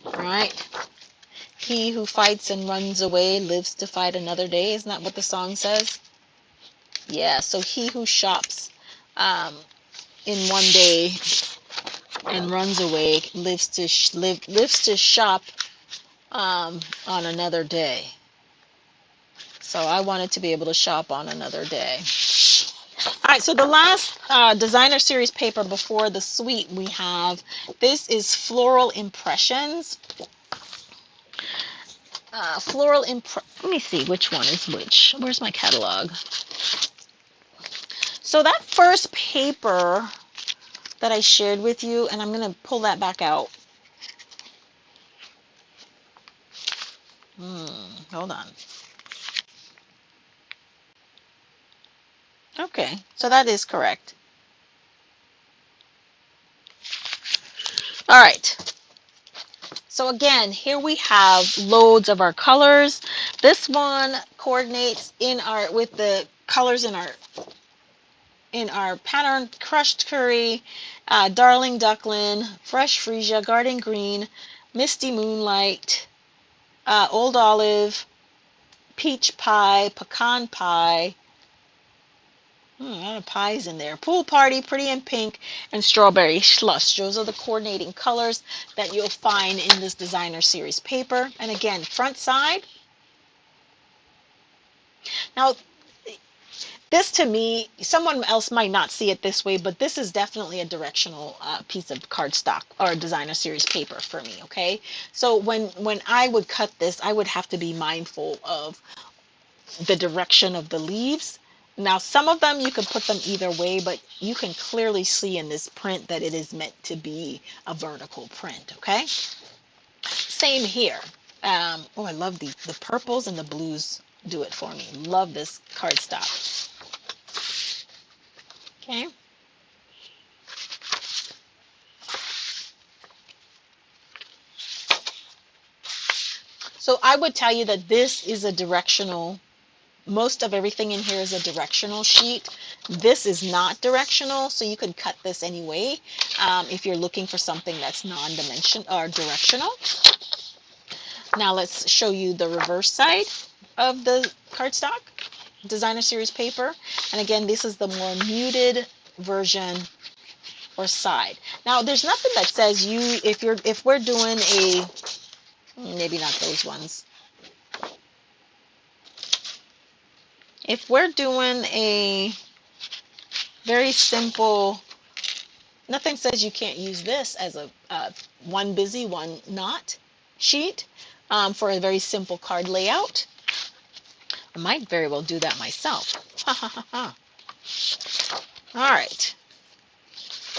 All right. He who fights and runs away lives to fight another day. Isn't that what the song says? Yeah, so he who shops in one day and runs away lives to shop on another day. So I wanted to be able to shop on another day. All right, so the last designer series paper before the suite we have, this is Floral Impressions. Let me see which one is which. Where's my catalog? So that first paper that I shared with you, and I'm going to pull that back out. Hold on. Okay, so that is correct. All right. So again, here we have loads of our colors. This one coordinates with the colors in our pattern: Crushed Curry, Darling Duckling, Fresh Freesia, Garden Green, Misty Moonlight, Old Olive, Peach Pie, Pecan Pie. A lot of pies in there. Pool Party, Pretty in Pink, and Strawberry Slush. Those are the coordinating colors that you'll find in this designer series paper. And again, front side. Now, this to me, someone else might not see it this way, but this is definitely a directional piece of cardstock or designer series paper for me, okay? So when I would cut this, I would have to be mindful of the direction of the leaves. Now, some of them you can put them either way, but you can clearly see in this print that it is meant to be a vertical print, okay? Same here. Oh, I love the purples and the blues do it for me. Love this cardstock. Okay. So I would tell you that this is a directional. Most of everything in here is a directional sheet. This is not directional, so you could cut this anyway if you're looking for something that's non-dimensional or directional. Now let's show you the reverse side of the cardstock, designer series paper. And again, this is the more muted version or side. Now there's nothing that says if we're doing maybe not those ones. If we're doing a very simple, nothing says you can't use this as a one busy, one not sheet for a very simple card layout. I might very well do that myself. All right.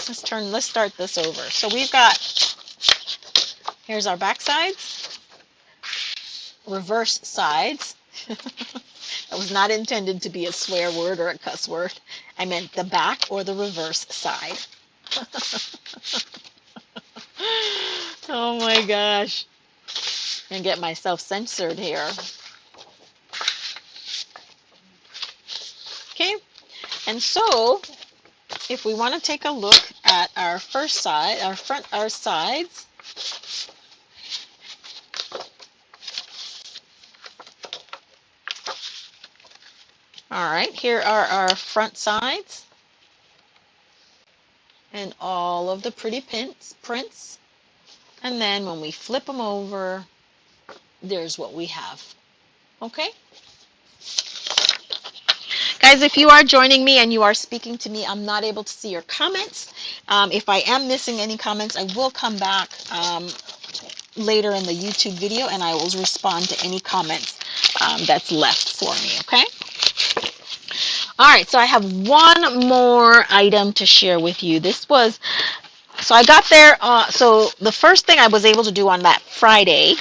Let's start this over. So we've got, here's our back sides, reverse sides. That was not intended to be a swear word or a cuss word. I meant the back or the reverse side. Oh my gosh. I'm gonna get myself censored here. Okay, and so if we want to take a look at our first side, our sides. All right, here are our front sides and all of the pretty prints. And then when we flip them over, there's what we have. Okay? Guys, if you are joining me and you are speaking to me, I'm not able to see your comments. If I am missing any comments, I will come back later in the YouTube video and I will respond to any comments that's left for me, okay? All right, so I have one more item to share with you. So I got there, so the first thing I was able to do on that Friday,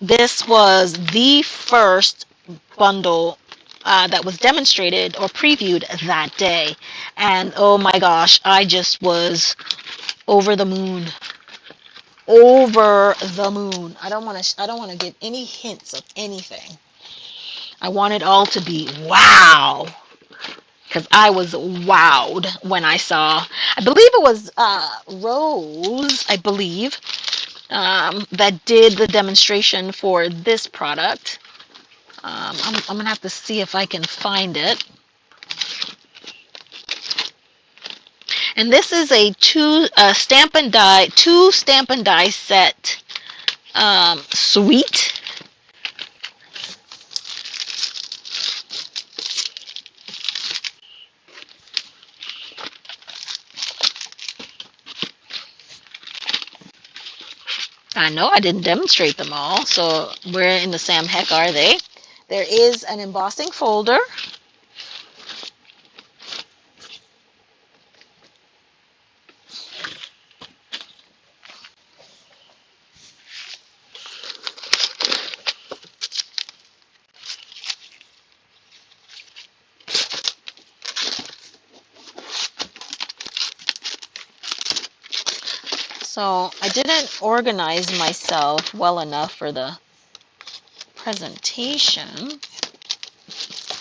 this was the first bundle that was demonstrated or previewed that day. And oh my gosh, I just was over the moon. Over the moon. I don't want to give any hints of anything. I want it all to be wow. Because I was wowed when I saw, I believe it was Rose, I believe, that did the demonstration for this product. I'm gonna have to see if I can find it. And this is a two stamp and die set suite. I know I didn't demonstrate them all, so where in the Sam heck are they? There is an embossing folder. So I didn't organize myself well enough for the presentation.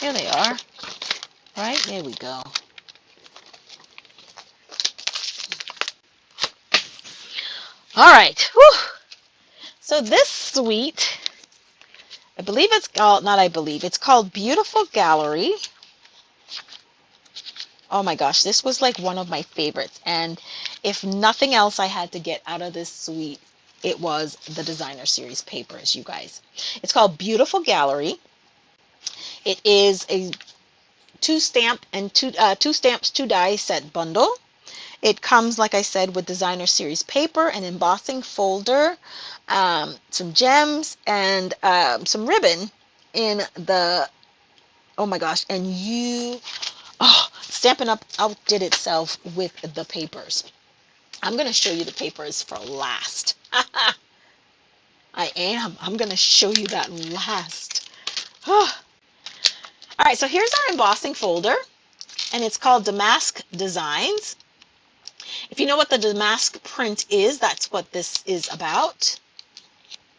Here they are. Right, there we go. All right. Whew. So this suite, I believe it's called, not I believe, it's called Beautiful Gallery. Oh my gosh, this was like one of my favorites. And if nothing else I had to get out of this suite, it was the designer series papers, you guys. It's called Beautiful Gallery. It is a two stamps, two die set bundle. It comes, like I said, with designer series paper, an embossing folder, some gems, and some ribbon in the, oh my gosh, and Stampin' Up outdid itself with the papers. I'm going to show you the papers for last. I am. I'm going to show you that last. All right, so here's our embossing folder, and it's called Damask Designs. If you know what the damask print is, that's what this is about.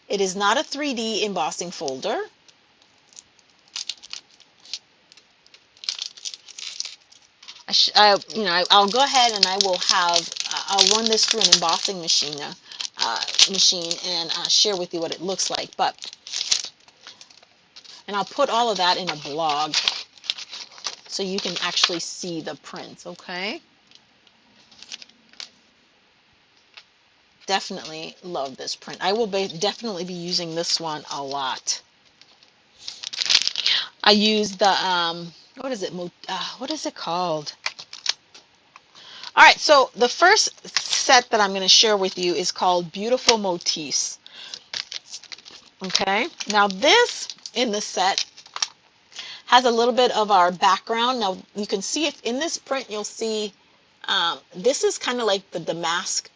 It is not a 3D embossing folder. I'll go ahead and I'll run this through an embossing machine and share with you what it looks like. And I'll put all of that in a blog so you can actually see the prints, okay? Definitely love this print. I will definitely be using this one a lot. I use the, what is it? What is it called? All right, so the first set that I'm going to share with you is called Beautiful Motifs. Okay, now this in the set has a little bit of our background. Now you can see if in this print you'll see this is kind of like the damask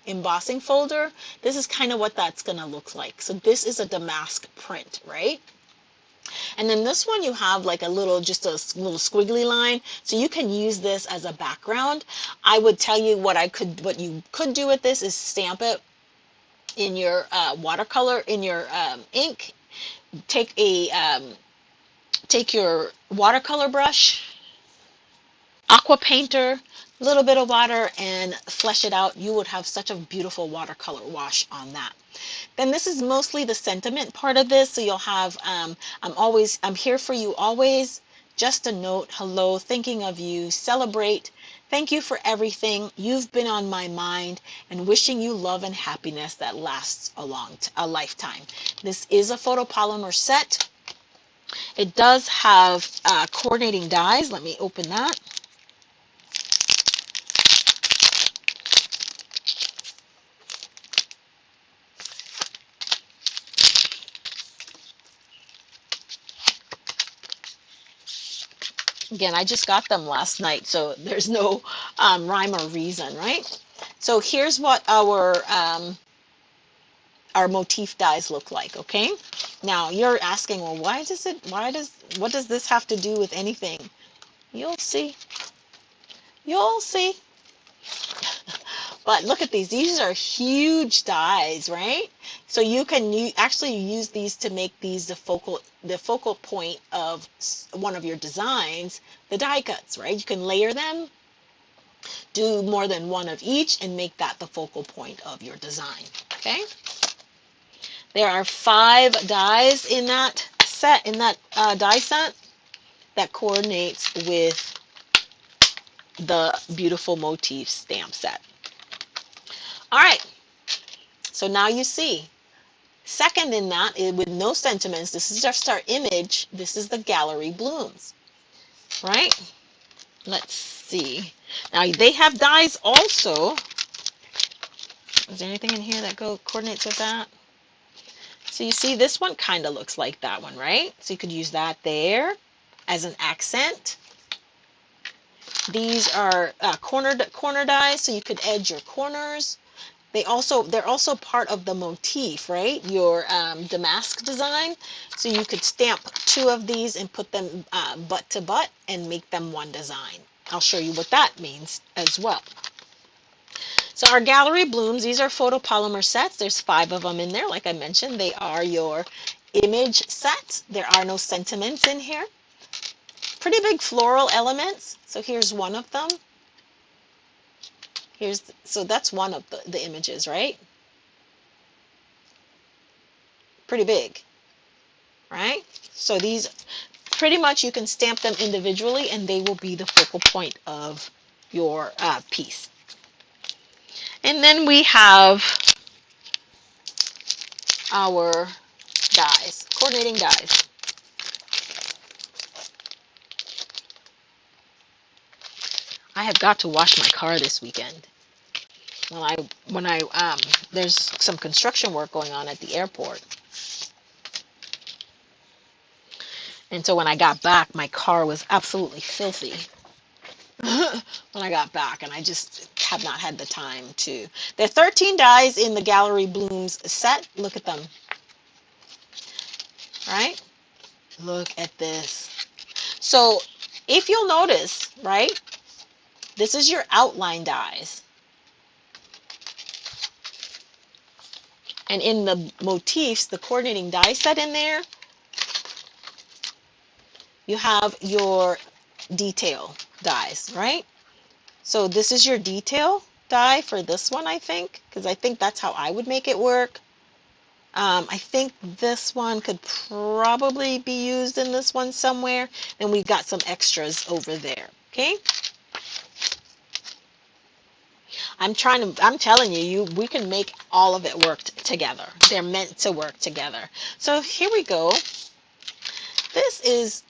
embossing folder. This is kind of what that's going to look like. So this is a damask print, right? And then this one you have like just a little squiggly line. So you can use this as a background. I would tell you what you could do with this is stamp it in your watercolor, in your ink. Take your watercolor brush, aqua painter, a little bit of water, and flesh it out. You would have such a beautiful watercolor wash on that. Then this is mostly the sentiment part of this. So you'll have, I'm here for you always. Just a note, hello, thinking of you, celebrate. Thank you for everything. You've been on my mind, and wishing you love and happiness that lasts a lifetime. This is a photopolymer set. It does have coordinating dies. Let me open that. Again, I just got them last night, so there's no rhyme or reason, right? So here's what our our motif dies look like, okay? Now you're asking, well, what does this have to do with anything? You'll see. You'll see. But look at these. These are huge dies, right? So you can actually use these to make these the focal point of one of your designs, the die cuts, right? You can layer them, do more than one of each, and make that the focal point of your design, okay? There are 5 dies in that set, in that die set, that coordinates with the beautiful motif stamp set. All right, so now you see. Second in that, with no sentiments, this is just our image. This is the gallery blooms, right? Let's see. Now they have dies also. Is there anything in here that coordinates with that? So you see this one kind of looks like that one, right? So you could use that there as an accent. These are corner dies, so you could edge your corners. They're also part of the motif, right? Your damask design. So you could stamp 2 of these and put them butt to butt and make them one design. I'll show you what that means as well. So our gallery blooms, these are photopolymer sets. There's 5 of them in there. Like I mentioned, they are your image sets. There are no sentiments in here. Pretty big floral elements. So here's one of them. So that's one of the images, right? Pretty big, right? So these, pretty much you can stamp them individually and they will be the focal point of your piece. And then we have our dies, coordinating dies. I have got to wash my car this weekend. There's some construction work going on at the airport. And so when I got back, my car was absolutely filthy. When I got back, and I just have not had the time to. There are 13 dies in the Gallery Blooms set. Look at them. Right? Look at this. So if you'll notice, right, this is your outline dies. And in the motifs, the coordinating die set in there, you have your detail dies, right? So this is your detail die for this one, I think, because I think that's how I would make it work. I think this one could probably be used in this one somewhere, and we've got some extras over there, okay? I'm telling you, we can make all of it work together. They're meant to work together. So here we go. This is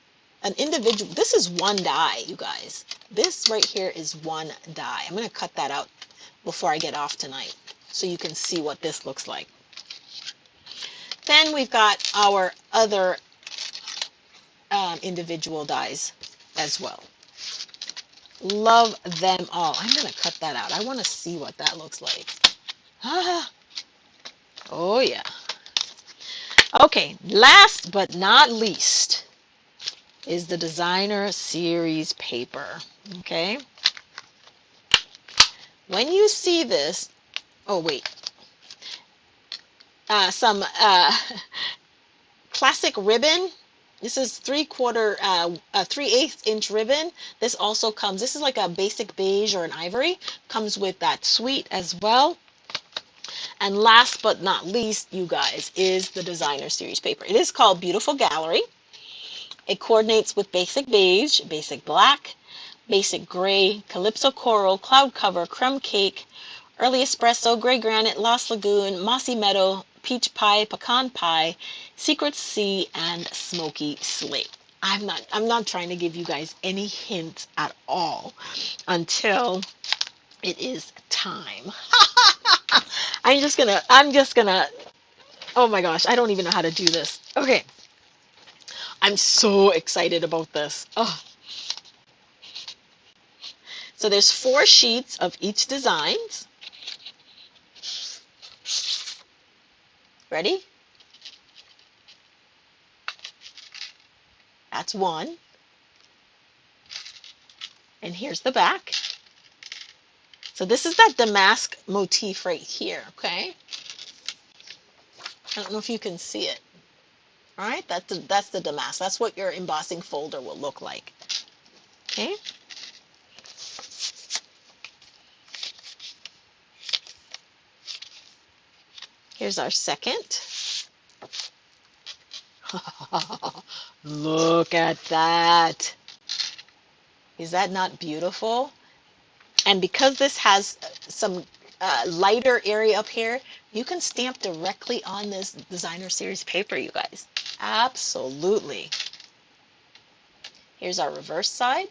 an individual, this is one die, you guys. This right here is one die. I'm going to cut that out before I get off tonight so you can see what this looks like. Then we've got our other individual dies as well. Love them all. I'm going to cut that out. I want to see what that looks like. Oh, yeah. Okay, last but not least is the designer series paper. Okay. When you see this, oh, wait. Some classic ribbon. This is 3/8 inch ribbon. This also comes, this is like a basic beige or an ivory. Comes with that suite as well. And last but not least, you guys, is the designer series paper. It is called Beautiful Gallery. It coordinates with basic beige, basic black, basic gray, calypso coral, cloud cover, crumb cake, early espresso, gray granite, lost lagoon, mossy meadow, peach pie, pecan pie, secret sea, and smoky slate. I'm not trying to give you guys any hints at all until it is time. I'm just gonna, oh my gosh, I don't even know how to do this. Okay. I'm so excited about this. Oh. So there's 4 sheets of each design. Ready? That's one. And here's the back. So this is that damask motif right here, okay? I don't know if you can see it. All right, that's the damask. That's what your embossing folder will look like. Okay. Here's our second. Look at that. Is that not beautiful? And because this has some lighter area up here, you can stamp directly on this designer series paper, you guys. Absolutely. Here's our reverse side.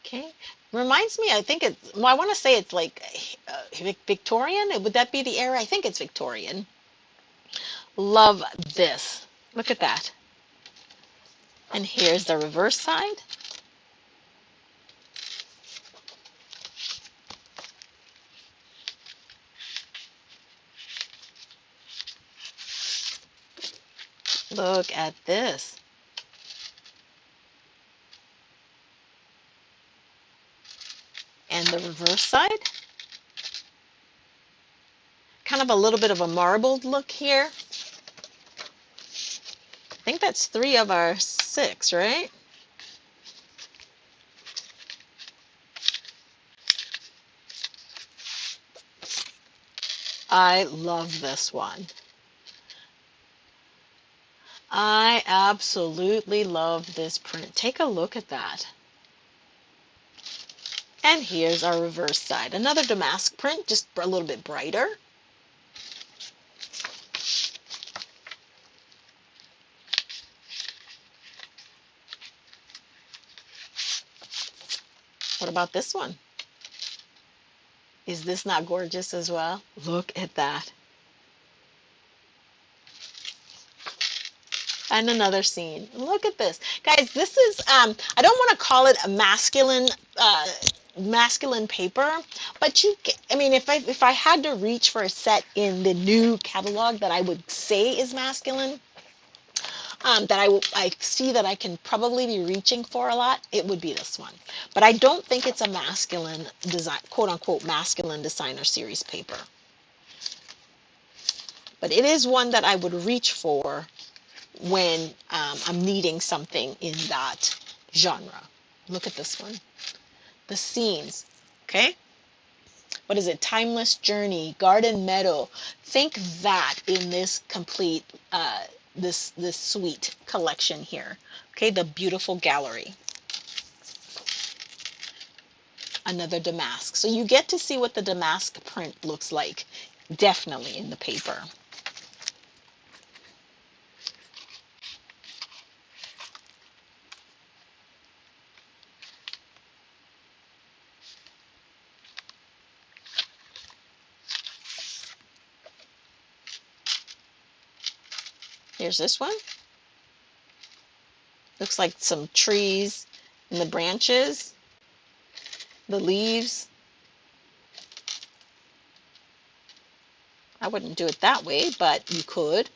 Okay. Reminds me, I think it's, well, I want to say it's like Victorian. Would that be the era? I think it's Victorian. Love this. Look at that. And here's the reverse side. Look at this. And the reverse side. Kind of a little bit of a marbled look here. I think that's 3 of our 6, right? I love this one. I absolutely love this print. Take a look at that. And here's our reverse side. Another damask print, just a little bit brighter. What about this one? Is this not gorgeous as well? Look at that. And another scene. Look at this. Guys, this is, I don't want to call it a masculine paper, but I mean, if I had to reach for a set in the new catalog that I would say is masculine, that I see that I can probably be reaching for a lot, it would be this one. But I don't think it's a masculine design, quote unquote, masculine designer series paper. But it is one that I would reach for when I'm needing something in that genre. Look at this one. The scenes, okay? What is it? Timeless Journey, Garden Meadow. Think that in this complete, this suite collection here. Okay, the beautiful gallery. Another damask. So you get to see what the damask print looks like, definitely in the paper. Here's this one. Looks like some trees and the branches, the leaves. I wouldn't do it that way, but you could.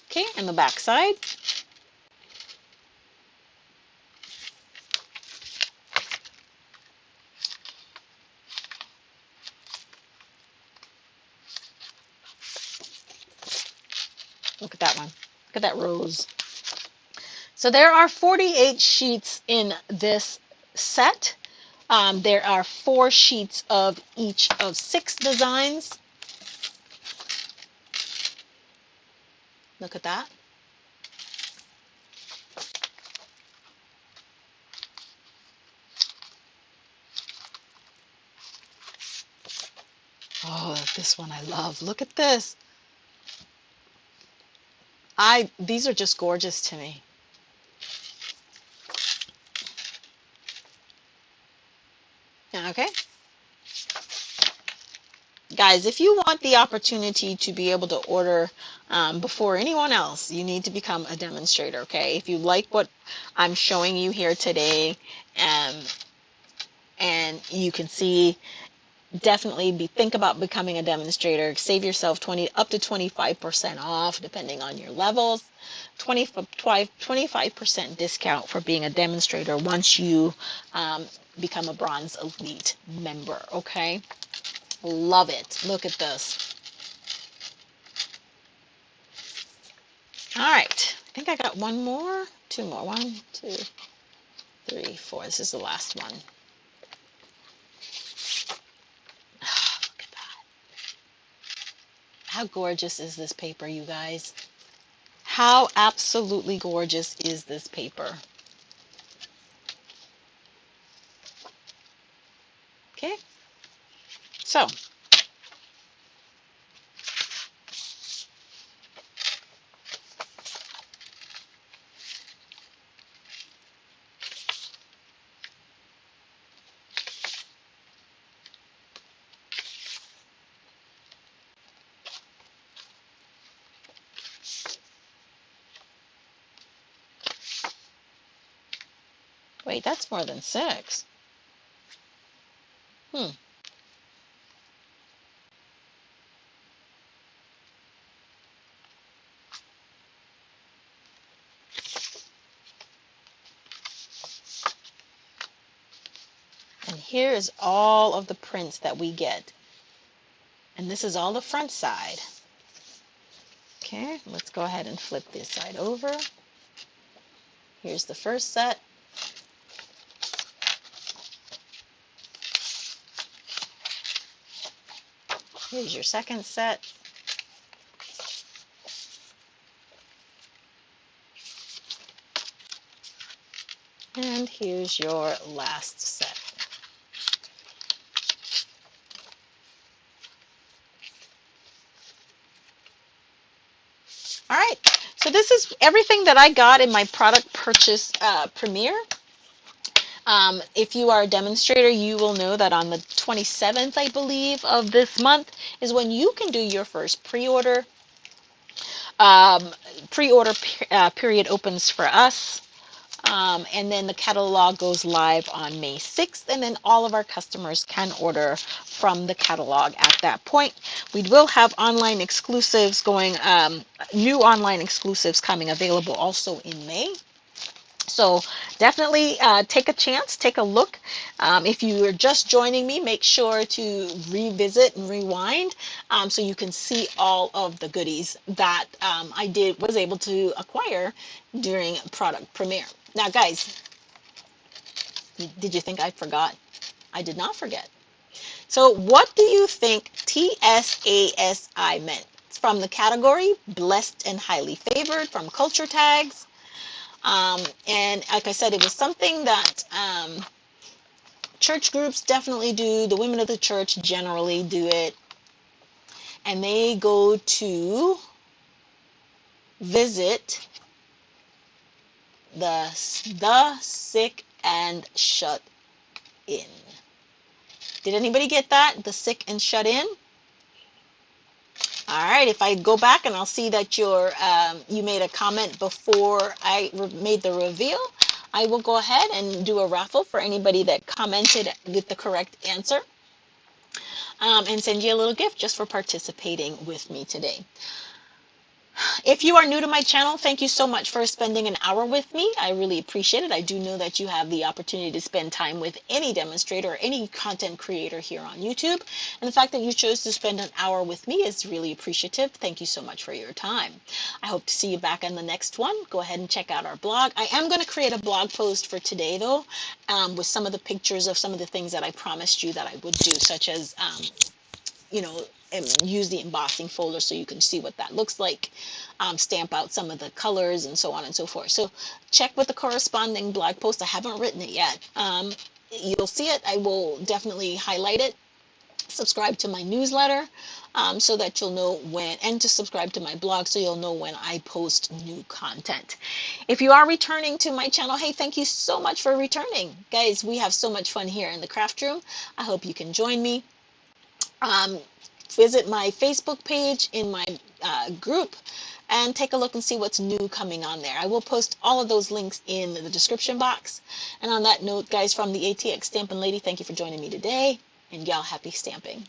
Okay, and the back side. Look at that one. Look at that rose. So there are 48 sheets in this set. There are 4 sheets of each of 6 designs. Look at that. Oh, this one I love. Look at this. These are just gorgeous to me. Okay. Guys, if you want the opportunity to be able to order before anyone else, you need to become a demonstrator, okay? If you like what I'm showing you here today, um, and you can see, definitely think about becoming a demonstrator. Save yourself 20 up to 25% off depending on your levels. 25% discount for being a demonstrator once you become a bronze elite member. Okay, love it. Look at this. All right, I think I got one more, two more. 1, 2, 3, 4. This is the last one. Look at that. How gorgeous is this paper, you guys? How absolutely gorgeous is this paper? Okay, so wait, that's more than 6. Hmm. And here is all of the prints that we get. And this is all the front side. Okay, let's go ahead and flip this side over. Here's the first set. Here's your second set. And here's your last set. All right, so this is everything that I got in my product purchase premiere. If you are a demonstrator, you will know that on the 27th, I believe, of this month is when you can do your first pre-order. Um, Pre-order period opens for us. And then the catalog goes live on May 6th, and then all of our customers can order from the catalog at that point. We will have online exclusives going, new online exclusives coming available also in May. So definitely take a chance, take a look. If you are just joining me, make sure to revisit and rewind so you can see all of the goodies that was able to acquire during product premiere. Now, guys, did you think I forgot? I did not forget. So what do you think TSASI meant? It's from the category Blessed and Highly Favored from Culture Tags. And like I said, it was something that church groups definitely do. The women of the church generally do it. And they go to visit the sick and shut in. Did anybody get that? The sick and shut in? All right, if I go back and I'll see that you made a comment before I made the reveal, I will go ahead and do a raffle for anybody that commented with the correct answer and send you a little gift just for participating with me today. If you are new to my channel, thank you so much for spending an hour with me. I really appreciate it. I do know that you have the opportunity to spend time with any demonstrator or any content creator here on YouTube. And the fact that you chose to spend an hour with me is really appreciative. Thank you so much for your time. I hope to see you back on the next one. Go ahead and check out our blog. I am going to create a blog post for today, though, with some of the pictures of some of the things that I promised you that I would do, such as use the embossing folder so you can see what that looks like, stamp out some of the colors and so on and so forth. So check with the corresponding blog post. I haven't written it yet. You'll see it. I will definitely highlight it. Subscribe to my newsletter so that you'll know when, and to subscribe to my blog so you'll know when I post new content. If you are returning to my channel, hey, thank you so much for returning. Guys, we have so much fun here in the craft room. I hope you can join me. visit my Facebook page in my group and take a look and see what's new coming on there. I will post all of those links in the description box. And on that note, guys, from the ATX Stampin' Lady, thank you for joining me today, and y'all happy stamping.